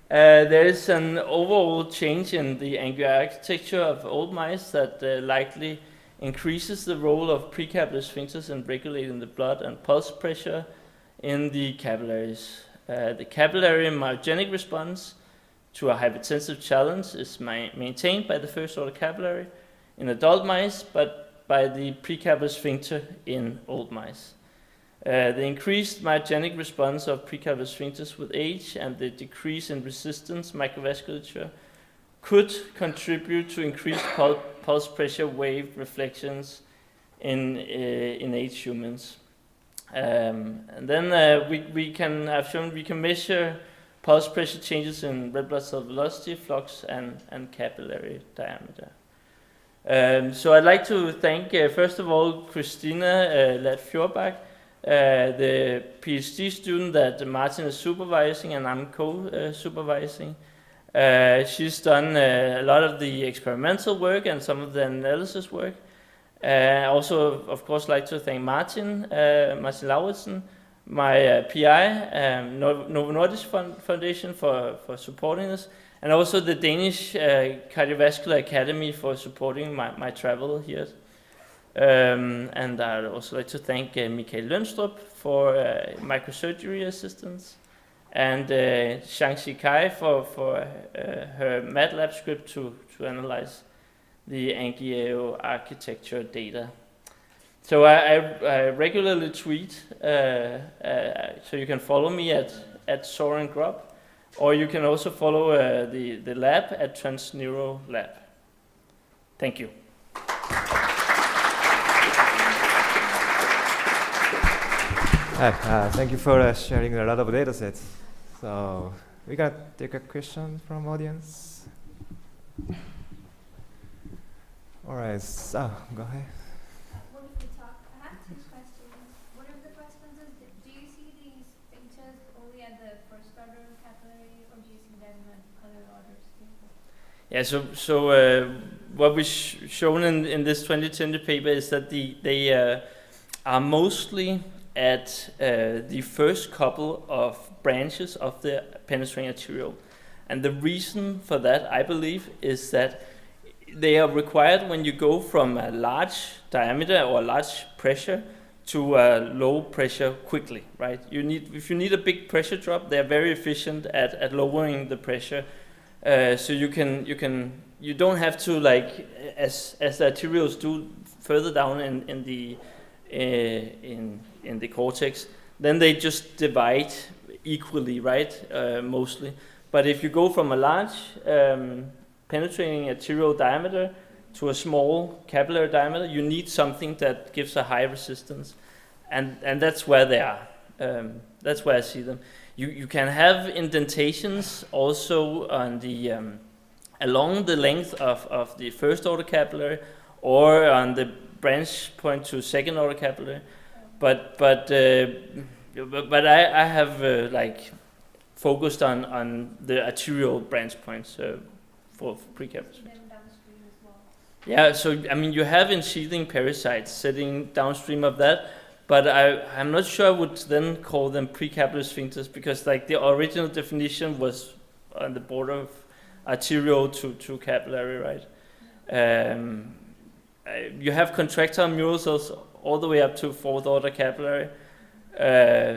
there is an overall change in the angular architecture of old mice that likely increases the role of precapillary sphincters in regulating the blood and pulse pressure in the capillaries. The capillary myogenic response to a hypertensive challenge is maintained by the first order capillary in adult mice, but by the precapillary sphincter in old mice. The increased myogenic response of precapillary sphincters with age and the decrease in resistance microvasculature could contribute to increased pulse pressure wave reflections in aged humans. And then I've shown we can measure pulse pressure changes in red blood cell velocity, flux, and capillary diameter. So I'd like to thank, first of all, Christina Lat-Fjordbak, the PhD student that Martin is supervising and I'm co-supervising. She's done a lot of the experimental work and some of the analysis work. Also, of course, like to thank Martin Lauritsen, my PI, Novo Nordisk Foundation for supporting us, and also the Danish Cardiovascular Academy for supporting my travel here. And I'd also like to thank Michael Lønstrup for microsurgery assistance, and Shangxi Kai for her MATLAB script to analyze the angioarchitecture data. So I regularly tweet, so you can follow me at Soren Grubb, or you can also follow the lab at TransNeuro Lab. Thank you. Hi, thank you for sharing a lot of data sets. So we got take a question from audience. All right, so go ahead. Wonderful talk. I have two questions. One of the questions is, do you see these sphincters only at the first order capillary, or do you see them at other orders too? Yeah, so what we've shown in this 2020 paper is that they are mostly at the first couple of branches of the penetrating arteriole. And the reason for that, I believe, is that they are required when you go from a large diameter or a large pressure to a low pressure quickly, right? If you need a big pressure drop, they are very efficient at lowering the pressure. So you don't have to, like as the arterioles do further down in the cortex, then they just divide equally, right? Mostly. But if you go from a large penetrating arterial diameter to a small capillary diameter, you need something that gives a high resistance, and that's where they are. That's where I see them. You can have indentations also on the along the length of the first order capillary, or on the branch point to second order capillary, but I have like focused on the arterial branch points for precapillary. Yeah, so I mean you have enshielding parasites sitting downstream of that, but I'm not sure I would then call them precapillary sphincters, because like the original definition was on the border of arterial to capillary, right? You have contractile mural cells all the way up to fourth order capillary,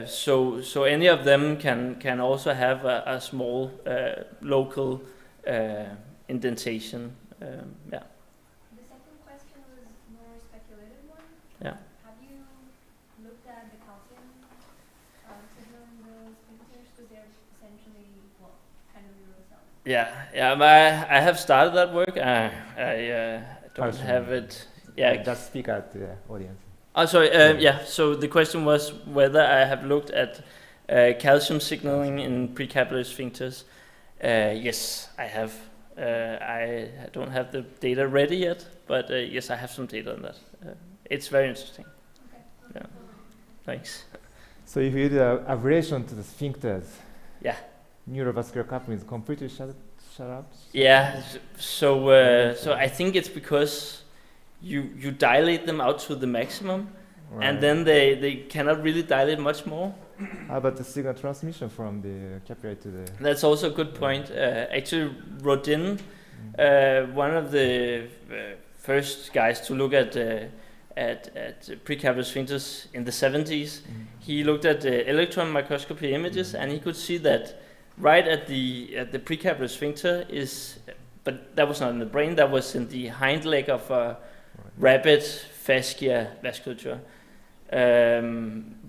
so any of them can also have a small local indentation. Yeah. The second question was more a speculative one. Yeah. Have you looked at the calcium signal in those sphincters, because they're essentially kind of neural cells? Yeah. I have started that work. I don't have it. Yeah. Just speak at the audience. Oh, sorry. Yeah. So the question was whether I have looked at calcium signaling in precapillary sphincters. Yes, I have. I don't have the data ready yet, but yes, I have some data on that. It's very interesting. Okay. Yeah. Thanks. So if you do an ablation to the sphincters, Yeah. neurovascular coupling is completely shut up? Yeah. So I think it's because you dilate them out to the maximum, Right. and then they cannot really dilate much more. How about the signal transmission from the capillary to the... That's also a good point. Actually, Rodin, one of the first guys to look at precapillary sphincters in the 70s, he looked at the electron microscopy images, and he could see that right at the precapillary sphincter is, but that was not in the brain. That was in the hind leg of a rabbit fascia vasculature.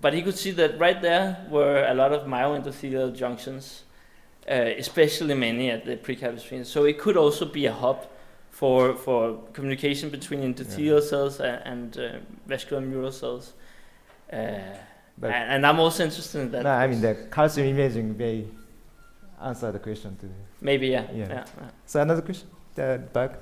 But he could see that right there were a lot of myoendothelial junctions, especially many at the precapillary sphincter. So it could also be a hub for communication between endothelial cells and vascular neural cells. And I'm also interested in that. No, I mean the calcium imaging may answer the question today. Maybe, yeah. So another question, the bug.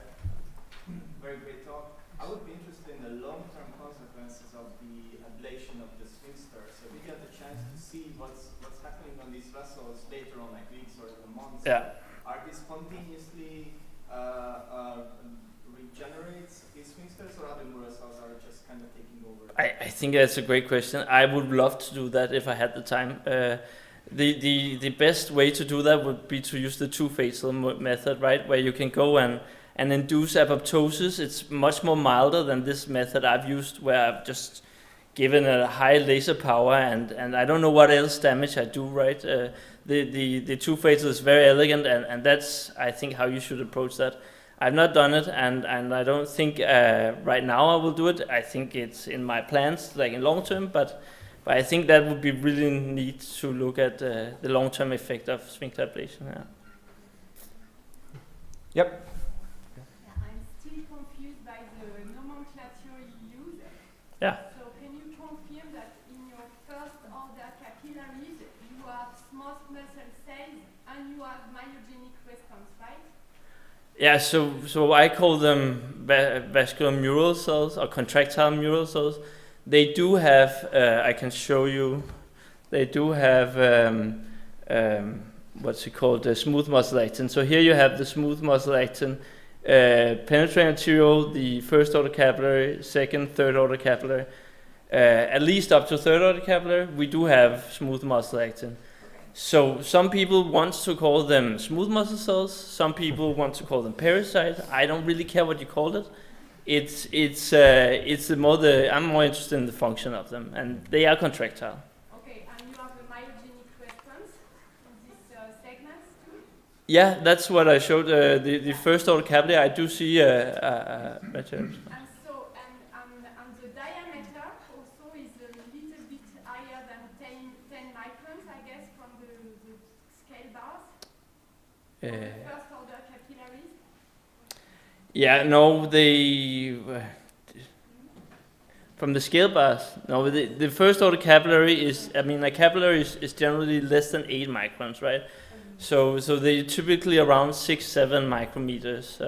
Very great talk. I would be interested in the long-term consequences of the ablation of the sphincter. So we get the chance to see what's happening on these vessels later on, like weeks or even months. Yeah. Are they spontaneously regenerates these sphincters, or other neural cells are just kind of taking over? I think that's a great question. I would love to do that if I had the time. The best way to do that would be to use the two-phasal method, right? Where you can go and induce apoptosis. It's much more milder than this method I've used, where I've just given a high laser power and I don't know what else damage I do, right? The two-phasal is very elegant, and that's, I think, how you should approach that. I've not done it, and I don't think right now I will do it. I think it's in my plans, like in long term, but I think that would be really neat to look at the long-term effect of sphincter ablation. Yeah. Yep. I'm still confused by the nomenclature you use. Yeah. So can you confirm that in your first order capillaries, you have smooth muscle cells and you have myogenic response, right? Yeah, so I call them vascular neural cells or contractile neural cells. They do have, I can show you, they do have, what's it called, the smooth muscle actin. So here you have the smooth muscle actin penetrating arteriole, the first order capillary, second, third order capillary. At least up to third order capillary, we do have smooth muscle actin. So some people want to call them smooth muscle cells, some people want to call them pericytes. I don't really care what you call it. I'm more interested in the function of them, and they are contractile. Okay, and you have a myogenic response in these segments too? Yeah, that's what I showed. The first order capillary, I do see material. And so, and the diameter also is a little bit higher than 10 microns, I guess, from the scale bars. The first order capillaries. Yeah, no, from the scale bars, no, the first order capillary is, I mean, a capillary is generally less than 8 microns, right? So they're typically around 6-7 micrometers.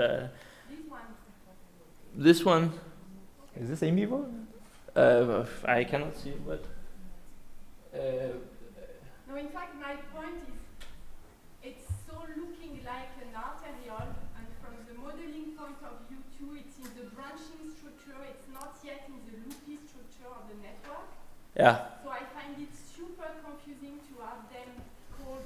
This one? Is this in vivo? I cannot see, but. No, in fact, my point is, it's so looking like an arteriole, and from the modeling point of view too, it's in the branching structure, it's not yet in the loopy structure of the network. Yeah. So I find it super confusing to have them called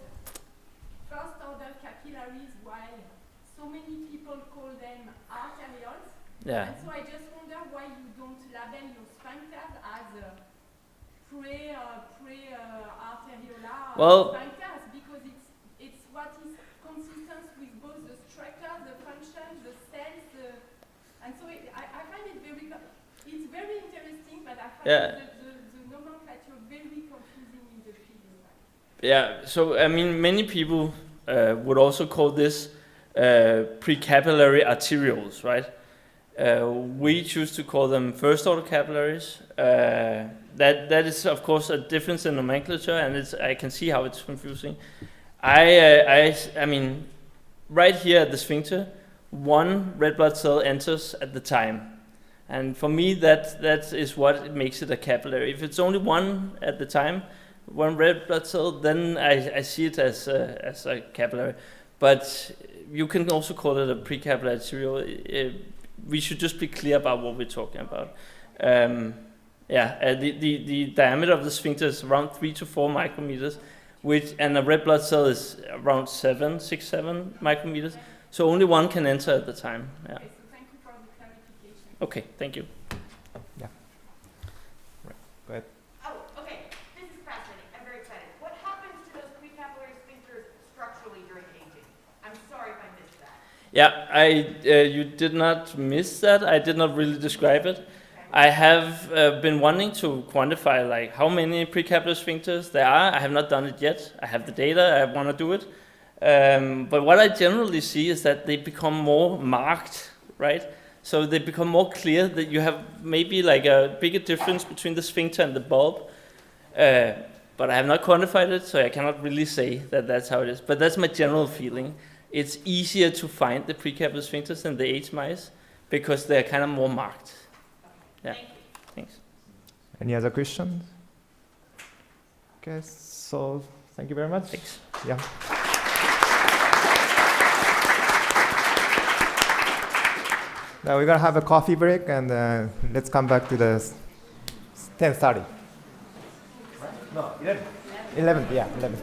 first order capillaries while so many people call them arterioles. Yeah. And so I just wonder why you don't label your sphincters as pre-arteriolar sphincters, because it's what is consistent with both the structure, the function, the cells, and so I find it it's very interesting, but I find the nomenclature very confusing in the field. Yeah, so I mean, many people would also call this precapillary arterioles, right? We choose to call them first order capillaries. That is, of course, a difference in nomenclature, and I can see how it's confusing. I mean, right here at the sphincter, one red blood cell enters at the time. And for me, that is what makes it a capillary. If it's only one at the time, one red blood cell, then I see it as a capillary. But you can also call it a precapillary arteriole. We should just be clear about what we're talking about. The diameter of the sphincter is around 3 to 4 micrometers, and a red blood cell is around 7 micrometers. So only one can enter at the time. Yeah. Okay, so thank you for the clarification. Okay, thank you. Yeah. Right. Go ahead. Oh, okay. This is fascinating. I'm very excited. What happens to those precapillary sphincters structurally? Yeah, you did not miss that. I did not really describe it. I have been wanting to quantify like how many precapillary sphincters there are. I have not done it yet. I have the data. I want to do it. But what I generally see is that they become more marked, right? So they become more clear that you have maybe like a bigger difference between the sphincter and the bulb. But I have not quantified it, so I cannot really say that that's how it is. But that's my general feeling. It's easier to find the precapillary sphincters than the H mice because they're kind of more marked. Yeah. Thanks. Any other questions? Okay, so thank you very much. Thanks. Yeah. Now we're gonna have a coffee break, and let's come back to the 10:30. No, 11. 11, yeah, 11.